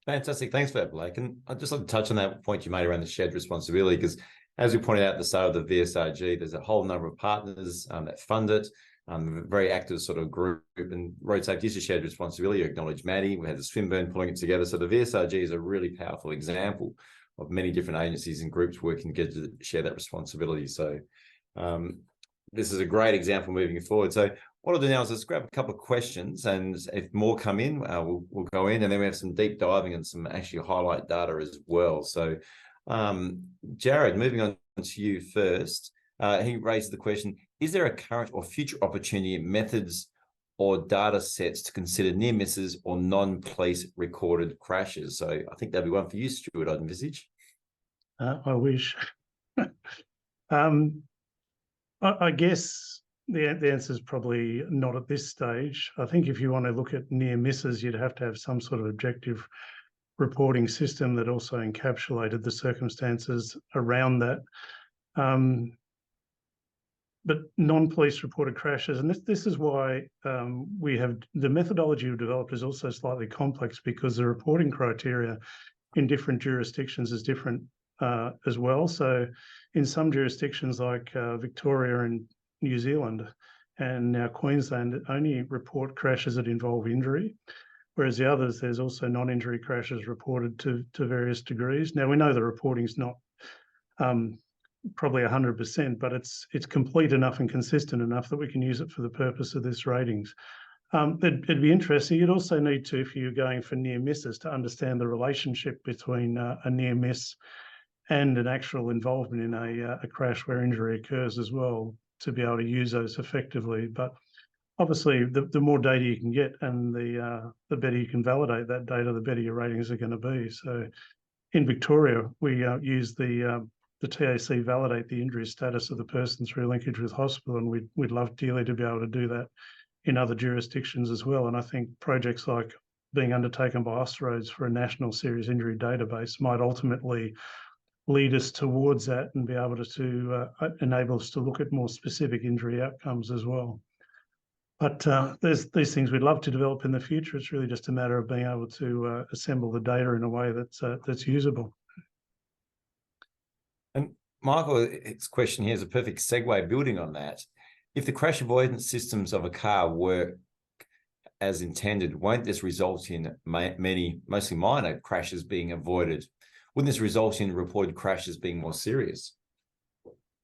Fantastic. Thanks for that, Blake. And I'd just like to touch on that point you made around the shared responsibility, because as we pointed out at the start of the VSRG, there's a whole number of partners that fund it, a very active sort of group, and road safety is a shared responsibility. You acknowledge Maddie, we had the Swinburne pulling it together. So the VSRG is a really powerful example of many different agencies and groups working together to share that responsibility. So this is a great example moving forward. So what I'll do now is just grab a couple of questions, and if more come in, we'll go in, and then we have some deep diving and some actually highlight data as well. So Jared, moving on to you first, he raised the question, is there a current or future opportunity, methods or data sets to consider near misses or non-police recorded crashes? So I think that'd be one for you, Stuart, I'd envisage. I wish. I guess the answer is probably not at this stage. I think if you want to look at near misses, you'd have to have some sort of objective reporting system that also encapsulated the circumstances around that. But non-police reported crashes, and this is why we have the methodology we've developed is also slightly complex, because the reporting criteria in different jurisdictions is different as well. So in some jurisdictions like Victoria and New Zealand and now Queensland only report crashes that involve injury, whereas the others, there's also non-injury crashes reported to various degrees. Now, we know the reporting's not probably 100%, but it's complete enough and consistent enough that we can use it for the purpose of this ratings. It'd be interesting. You'd also need to, if you're going for near misses, to understand the relationship between a near miss and an actual involvement in a crash where injury occurs as well, to be able to use those effectively. But obviously, the more data you can get and the better you can validate that data, the better your ratings are going to be. So in Victoria, we use the the TAC validate the injury status of the person through linkage with hospital, and we'd love dearly to be able to do that in other jurisdictions as well. And I think projects like being undertaken by Austroads for a national serious injury database might ultimately lead us towards that and be able to enable us to look at more specific injury outcomes as well. But there's these things we'd love to develop in the future. It's really just a matter of being able to assemble the data in a way that's usable. And Michael, its question here is a perfect segue building on that. If the crash avoidance systems of a car work as intended, won't this result in mostly minor crashes being avoided? Wouldn't this result in reported crashes being more serious?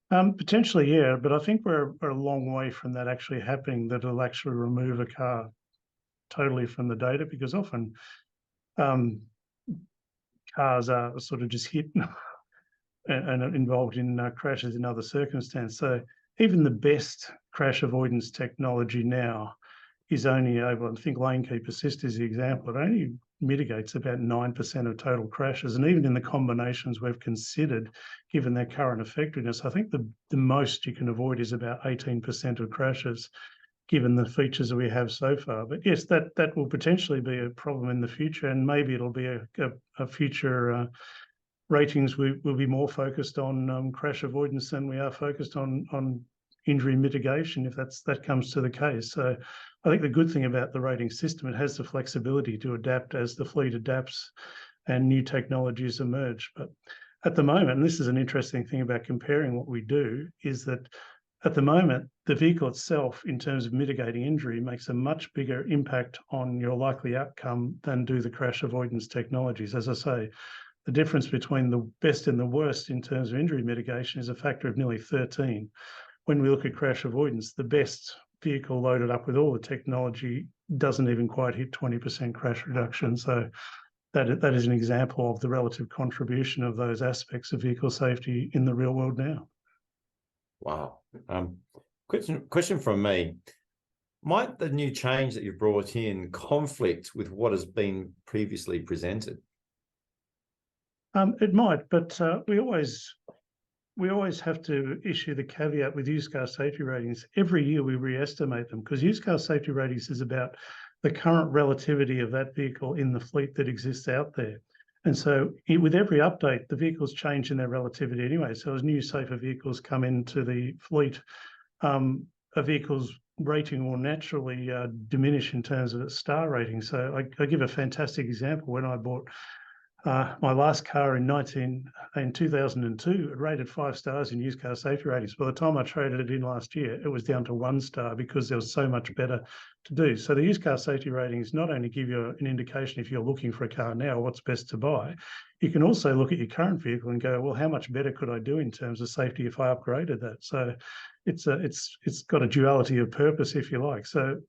Potentially, yeah, but I think we're a long way from that actually happening, that it'll actually remove a car totally from the data, because often cars are sort of just hit and involved in crashes in other circumstances. So even the best crash avoidance technology now is only able, I think Lane Keep Assist is the example, it only mitigates about 9% of total crashes. And even in the combinations we've considered, given their current effectiveness, I think the most you can avoid is about 18% of crashes, given the features that we have so far. But yes, that will potentially be a problem in the future, and maybe it'll be a future ratings will be more focused on crash avoidance than we are focused on injury mitigation, if that comes to the case. So I think the good thing about the rating system, it has the flexibility to adapt as the fleet adapts and new technologies emerge. But at the moment, and this is an interesting thing about comparing what we do, is that at the moment, the vehicle itself, in terms of mitigating injury, makes a much bigger impact on your likely outcome than do the crash avoidance technologies. As I say, the difference between the best and the worst in terms of injury mitigation is a factor of nearly 13. When we look at crash avoidance, the best vehicle loaded up with all the technology doesn't even quite hit 20% crash reduction. So that is an example of the relative contribution of those aspects of vehicle safety in the real world now. Wow. Question from me. Might the new change that you've brought in conflict with what has been previously presented? It might, but we always have to issue the caveat with used car safety ratings. Every year we re-estimate them, because used car safety ratings is about the current relativity of that vehicle in the fleet that exists out there. And so with every update, the vehicles change in their relativity anyway. So as new safer vehicles come into the fleet, a vehicle's rating will naturally diminish in terms of its star rating. So I give a fantastic example. When I bought my last car in 2002, it rated 5 stars in used car safety ratings. By the time I traded it in last year, it was down to 1 star, because there was so much better to do. So the used car safety ratings not only give you an indication if you're looking for a car now, what's best to buy, you can also look at your current vehicle and go, well, how much better could I do in terms of safety if I upgraded that? So it's got a duality of purpose, if you like. So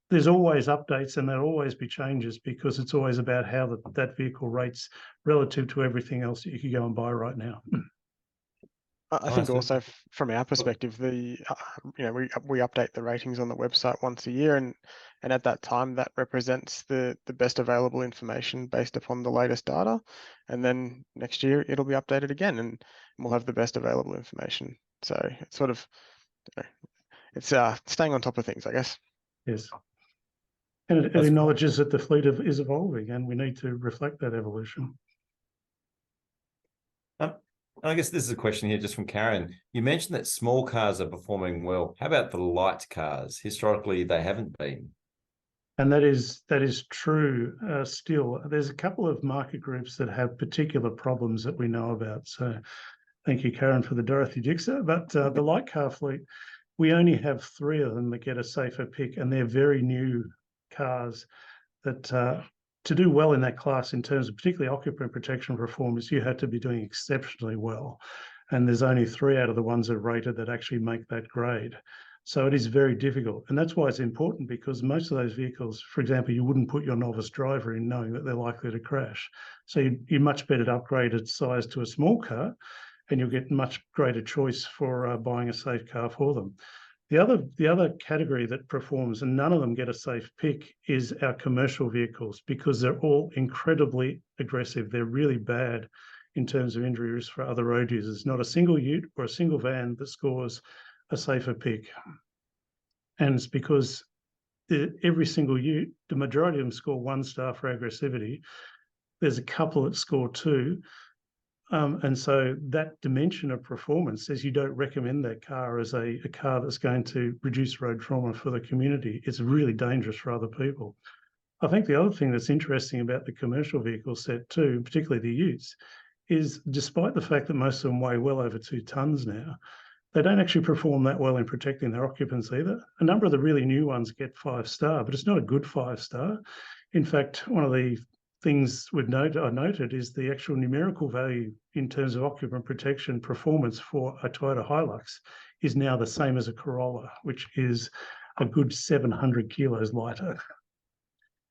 there's always updates, and there'll always be changes, because it's always about how that vehicle rates relative to everything else that you could go and buy right now. I think also from our perspective, we update the ratings on the website once a year, and at that time that represents the best available information based upon the latest data, and then next year it'll be updated again, and we'll have the best available information. So it's sort of it's staying on top of things, I guess. Yes. And it acknowledges that the fleet is evolving, and we need to reflect that evolution. I guess this is a question here just from Karen. You mentioned that small cars are performing well. How about the light cars? Historically, they haven't been. And that is true still. There's a couple of market groups that have particular problems that we know about. So thank you, Karen, for the Dorothy Dixer. But the light car fleet, we only have 3 of them that get a safer pick, and they're very new cars that to do well in that class in terms of particularly occupant protection performance, you have to be doing exceptionally well. And there's only 3 out of the ones that are rated that actually make that grade. So it is very difficult. And that's why it's important, because most of those vehicles, for example, you wouldn't put your novice driver in knowing that they're likely to crash. So you're much better to upgrade its size to a small car, and you'll get much greater choice for buying a safe car for them. The other category that performs, and none of them get a safe pick, is our commercial vehicles, because they're all incredibly aggressive. They're really bad in terms of injury risk for other road users. Not a single ute or a single van that scores a safer pick. And it's because every single ute, the majority of them score 1 star for aggressivity. There's a couple that score 2. And so that dimension of performance says you don't recommend that car as a car that's going to reduce road trauma for the community. It's really dangerous for other people. I think the other thing that's interesting about the commercial vehicle set too, particularly the utes, is despite the fact that most of them weigh well over 2 tonnes now, they don't actually perform that well in protecting their occupants either. A number of the really new ones get 5 star, but it's not a good 5 star. In fact, one of the things I noted is the actual numerical value in terms of occupant protection performance for a Toyota Hilux is now the same as a Corolla, which is a good 700 kilos lighter.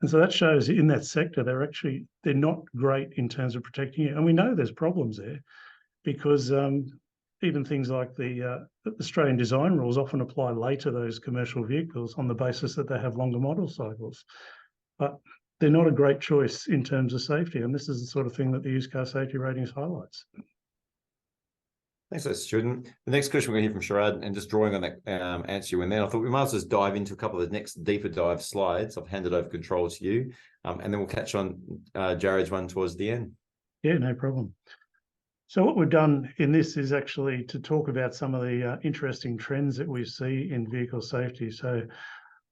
And so that shows in that sector, they're not great in terms of protecting you. And we know there's problems there because even things like the Australian design rules often apply later those commercial vehicles on the basis that they have longer model cycles. But they're not a great choice in terms of safety. And this is the sort of thing that the used car safety ratings highlights. Thanks for that, Stuart. The next question we're going to hear from Sharad, and just drawing on that answer you went there, I thought we might as well just dive into a couple of the next deeper dive slides. I've handed over control to you, and then we'll catch on Jared's one towards the end. Yeah, no problem. So what we've done in this is actually to talk about some of the interesting trends that we see in vehicle safety. So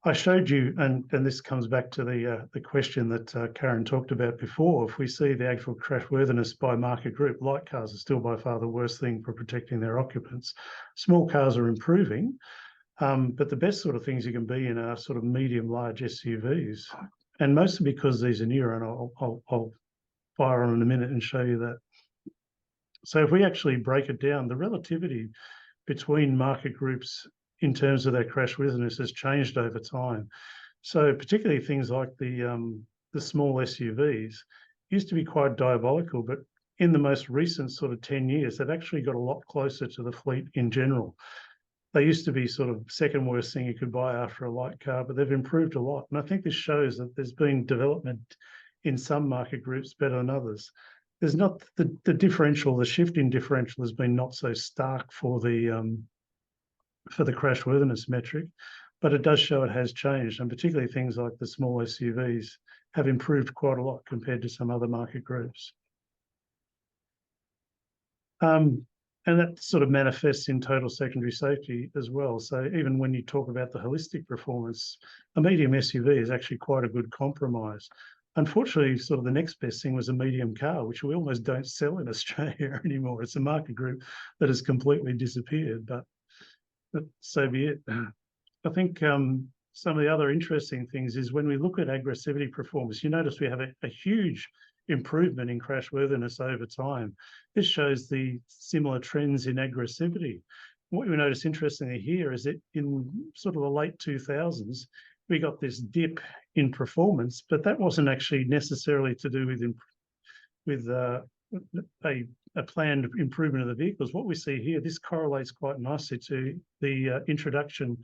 I showed you, and this comes back to the question that Karen talked about before. If we see the actual crashworthiness by market group, light cars are still by far the worst thing for protecting their occupants. Small cars are improving, but the best sort of things you can be in are sort of medium, large SUVs. And mostly because these are newer, and I'll fire on in a minute and show you that. So if we actually break it down, the relativity between market groups in terms of their crashworthiness has changed over time. So particularly things like the small SUVs used to be quite diabolical, but in the most recent sort of 10 years, they've actually got a lot closer to the fleet in general. They used to be sort of second worst thing you could buy after a light car, but they've improved a lot. And I think this shows that there's been development in some market groups better than others. There's not the differential, the shift in differential has been not so stark for the crashworthiness metric, but it does show it has changed, and particularly things like the small SUVs have improved quite a lot compared to some other market groups. And that sort of manifests in total secondary safety as well. So even when you talk about the holistic performance, a medium SUV is actually quite a good compromise. Unfortunately, sort of the next best thing was a medium car, which we almost don't sell in Australia anymore. It's a market group that has completely disappeared, but so be it. I think some of the other interesting things is when we look at aggressivity performance, you notice we have a huge improvement in crashworthiness over time. This shows the similar trends in aggressivity. What we notice interestingly here is that in sort of the late 2000s, we got this dip in performance, but that wasn't actually necessarily to do with a planned improvement of the vehicles. What we see here, this correlates quite nicely to the introduction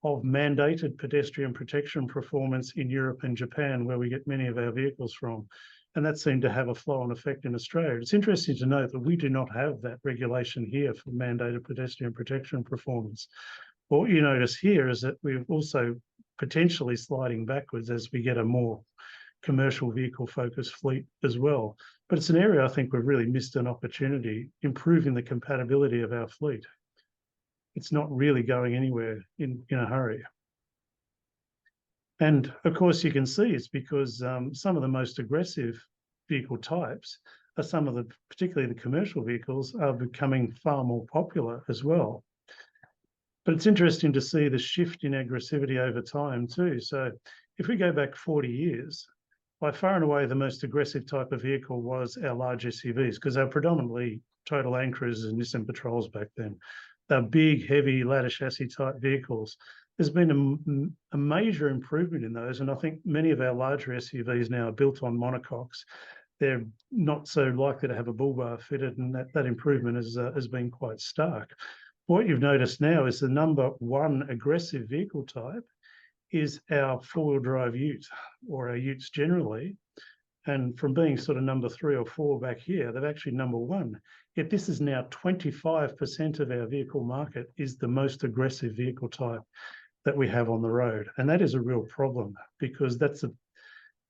of mandated pedestrian protection performance in Europe and Japan, where we get many of our vehicles from. And that seemed to have a flow-on effect in Australia. It's interesting to note that we do not have that regulation here for mandated pedestrian protection performance. What you notice here is that we're also potentially sliding backwards as we get a more commercial vehicle focused fleet as well. But it's an area I think we've really missed an opportunity, improving the compatibility of our fleet. It's not really going anywhere in a hurry. And of course, you can see it's because some of the most aggressive vehicle types are particularly the commercial vehicles, are becoming far more popular as well. But it's interesting to see the shift in aggressivity over time too. So if we go back 40 years, by far and away, the most aggressive type of vehicle was our large SUVs, because they're predominantly Total Land Cruisers and Nissan Patrols back then. They're big, heavy ladder chassis type vehicles. There's been a major improvement in those, and I think many of our larger SUVs now are built on monocoques. They're not so likely to have a bull bar fitted, and that improvement has been quite stark. What you've noticed now is the number one aggressive vehicle type is our four-wheel drive ute, or our utes generally. And from being sort of number 3 or 4 back here, they're actually number 1. Yet this is now 25% of our vehicle market is the most aggressive vehicle type that we have on the road. And that is a real problem, because that's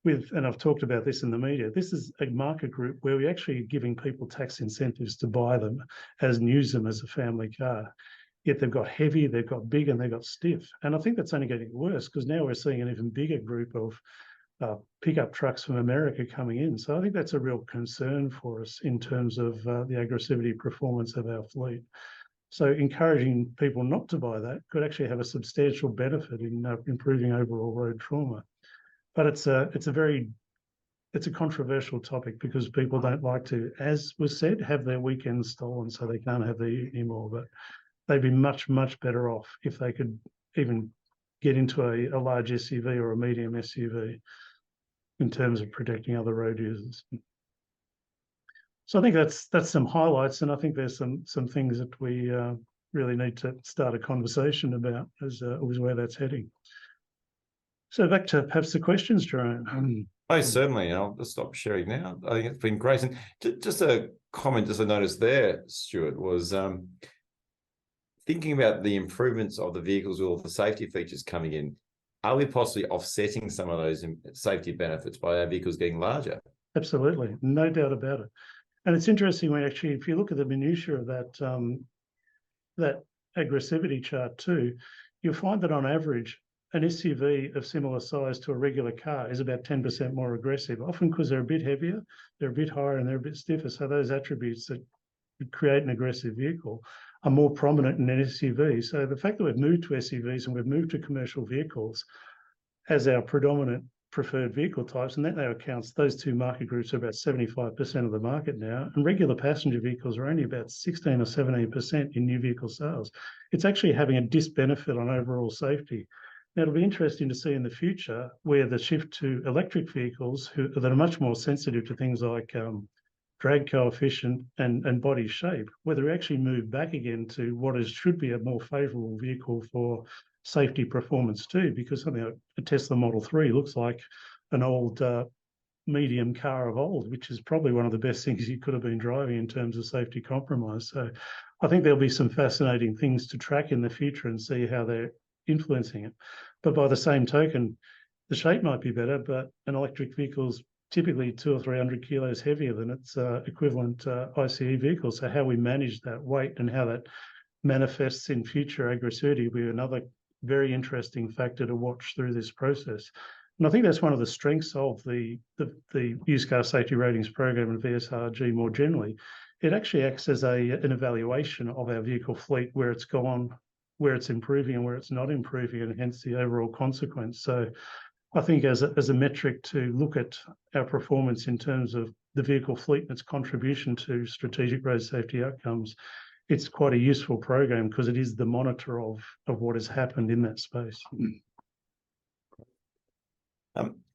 and I've talked about this in the media, this is a market group where we're actually giving people tax incentives to buy them and use them as a family car. Yet they've got heavy, they've got big, and they've got stiff. And I think that's only getting worse, because now we're seeing an even bigger group of pickup trucks from America coming in. So I think that's a real concern for us in terms of the aggressivity performance of our fleet. So encouraging people not to buy that could actually have a substantial benefit in improving overall road trauma. But it's a controversial topic, because people don't like to, as was said, have their weekends stolen so they can't have their evening more. But they'd be much, much better off if they could even get into a large SUV or a medium SUV in terms of protecting other road users. So I think that's some highlights, and I think there's some things that we really need to start a conversation about as where that's heading. So back to perhaps the questions, Jerome. Oh, certainly. I'll just stop sharing now. I think it's been great. And just a comment, just I noticed there, Stuart, was thinking about the improvements of the vehicles with all the safety features coming in. Are we possibly offsetting some of those safety benefits by our vehicles getting larger? Absolutely, no doubt about it. And it's interesting when actually, if you look at the minutiae of that aggressivity chart too, you'll find that on average, an SUV of similar size to a regular car is about 10% more aggressive, often because they're a bit heavier, they're a bit higher, and they're a bit stiffer. So those attributes that create an aggressive vehicle are more prominent in an SUV. So the fact that we've moved to SUVs and we've moved to commercial vehicles as our predominant preferred vehicle types, and that now accounts, those two market groups are about 75% of the market now, and regular passenger vehicles are only about 16 or 17% in new vehicle sales. It's actually having a disbenefit on overall safety. Now, it'll be interesting to see in the future where the shift to electric vehicles that are much more sensitive to things like drag coefficient and body shape, whether we actually move back again to what should be a more favourable vehicle for safety performance too, because something like a Tesla Model 3 looks like an old medium car of old, which is probably one of the best things you could have been driving in terms of safety compromise. So I think there'll be some fascinating things to track in the future and see how they're influencing it. But by the same token, the shape might be better, but an electric vehicle's typically 200 or 300 kilos heavier than its equivalent ICE vehicle. So how we manage that weight and how that manifests in future aggressivity will be another very interesting factor to watch through this process. And I think that's one of the strengths of the used car safety ratings program and VSRG more generally. It actually acts as an evaluation of our vehicle fleet, where it's gone, where it's improving and where it's not improving, and hence the overall consequence. So I think as a metric to look at our performance in terms of the vehicle fleet and its contribution to strategic road safety outcomes, it's quite a useful program because it is the monitor of what has happened in that space.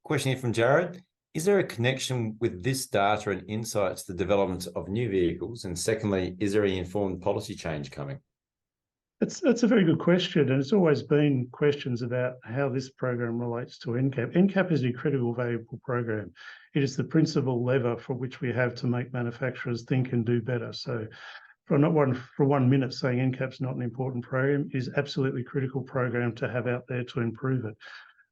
Question here from Jared. Is there a connection with this data and insights to the development of new vehicles? And secondly, is there any informed policy change coming? That's a very good question, and it's always been questions about how this program relates to NCAP. NCAP is an incredibly valuable program. It is the principal lever for which we have to make manufacturers think and do better. So for 1 minute saying NCAP's not an important program, is absolutely critical program to have out there to improve it.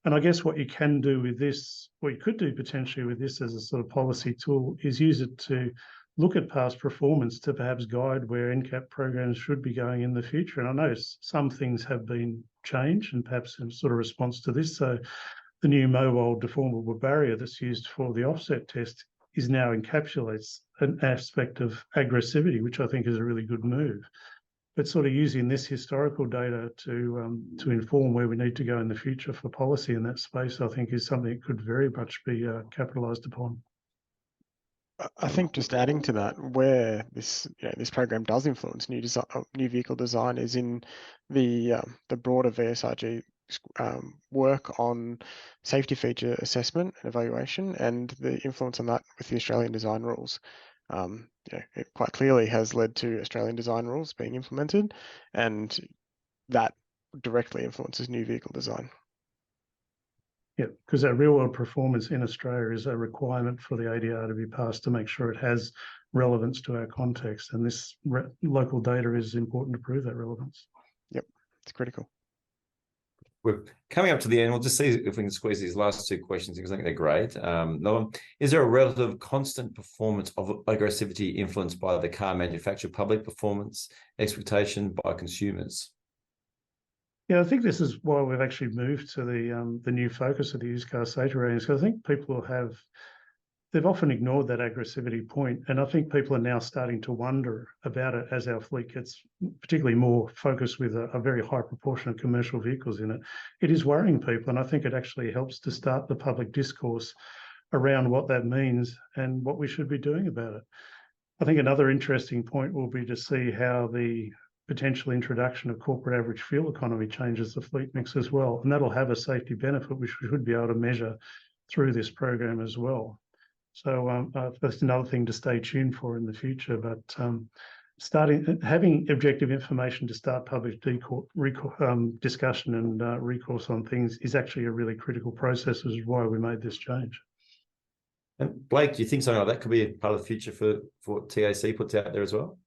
And I guess what you can do with this, what you could do potentially with this as a sort of policy tool, is use it to look at past performance to perhaps guide where NCAP programs should be going in the future. And I know some things have been changed and perhaps in sort of response to this. So the new mobile deformable barrier that's used for the offset test is now encapsulates an aspect of aggressivity, which I think is a really good move. But sort of using this historical data to inform where we need to go in the future for policy in that space, I think is something that could very much be capitalised upon. I think just adding to that, where this program does influence new vehicle design is in the broader VSRG work on safety feature assessment and evaluation, and the influence on that with the Australian design rules. It quite clearly has led to Australian design rules being implemented, and that directly influences new vehicle design. Yeah, because our real world performance in Australia is a requirement for the ADR to be passed to make sure it has relevance to our context. And this local data is important to prove that relevance. Yep, it's critical. We're coming up to the end. We'll just see if we can squeeze these last two questions because I think they're great. Is there a relative constant performance of aggressivity influenced by the car manufacturer public performance expectation by consumers? Yeah, I think this is why we've actually moved to the new focus of the used car safety ratings. Because I think they've often ignored that aggressivity point, and I think people are now starting to wonder about it as our fleet gets particularly more focused with a very high proportion of commercial vehicles in it. It is worrying people, and I think it actually helps to start the public discourse around what that means and what we should be doing about it. I think another interesting point will be to see how the potential introduction of corporate average fuel economy changes the fleet mix as well, and that'll have a safety benefit which we should be able to measure through this program as well. So that's another thing to stay tuned for in the future. But having objective information to start public discussion and recourse on things is actually a really critical process, which is why we made this change. And Blake, do you think something like that could be a part of the future for what TAC puts out there as well?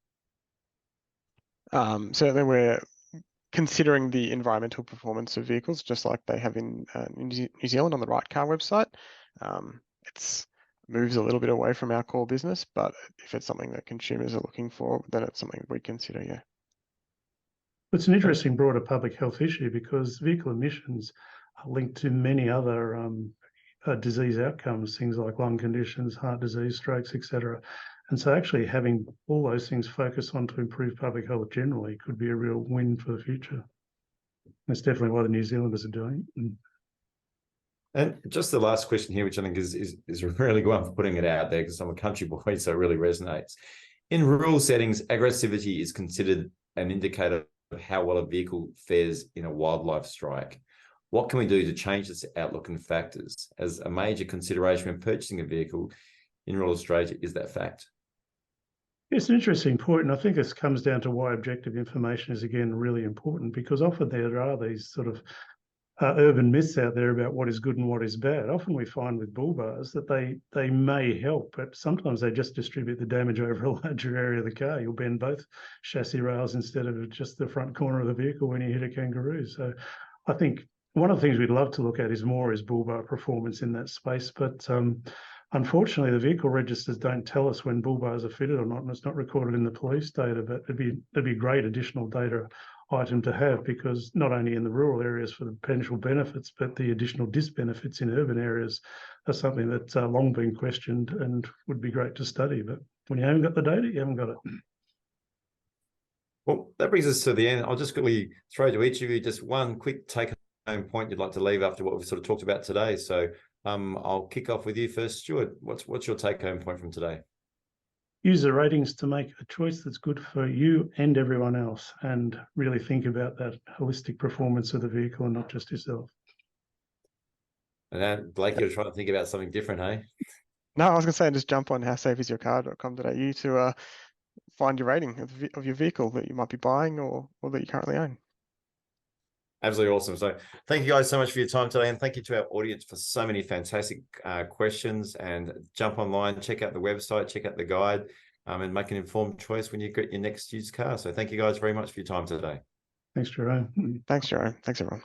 Certainly, we're considering the environmental performance of vehicles, just like they have in New Zealand on the Right Car website. It's moves a little bit away from our core business, but if it's something that consumers are looking for, then it's something we consider, yeah. It's an interesting broader public health issue because vehicle emissions are linked to many other disease outcomes, things like lung conditions, heart disease, strokes, etc. And so actually having all those things focused on to improve public health generally could be a real win for the future. That's definitely what the New Zealanders are doing. And just the last question here, which I think is a really good one for putting it out there because I'm a country boy, so it really resonates. In rural settings, aggressivity is considered an indicator of how well a vehicle fares in a wildlife strike. What can we do to change this outlook and factors? As a major consideration when purchasing a vehicle in rural Australia is that fact. It's an interesting point, and I think this comes down to why objective information is, again, really important, because often there are these sort of urban myths out there about what is good and what is bad. Often we find with bull bars that they may help, but sometimes they just distribute the damage over a larger area of the car. You'll bend both chassis rails instead of just the front corner of the vehicle when you hit a kangaroo. So I think one of the things we'd love to look at is bull bar performance in that space, but unfortunately, the vehicle registers don't tell us when bull bars are fitted or not, and it's not recorded in the police data, but it'd be great additional data item to have, because not only in the rural areas for the potential benefits, but the additional disbenefits in urban areas are something that's long been questioned and would be great to study. But when you haven't got the data, you haven't got it. Well, that brings us to the end. I'll just quickly throw to each of you just one quick take-home point you'd like to leave after what we've sort of talked about today. So I'll kick off with you first, Stuart. What's your take-home point from today? Use the ratings to make a choice that's good for you and everyone else, and really think about that holistic performance of the vehicle and not just yourself. And Blake, you're trying to think about something different, hey? No, I was going to say, just jump on howsafeisyourcar.com.au to find your rating of your vehicle that you might be buying or that you currently own. Absolutely awesome. So thank you guys so much for your time today, and thank you to our audience for so many fantastic questions. And jump online, check out the website, check out the guide, and make an informed choice when you get your next used car. So thank you guys very much for your time today. Thanks, Jerome. Thanks, Jerome. Thanks, everyone.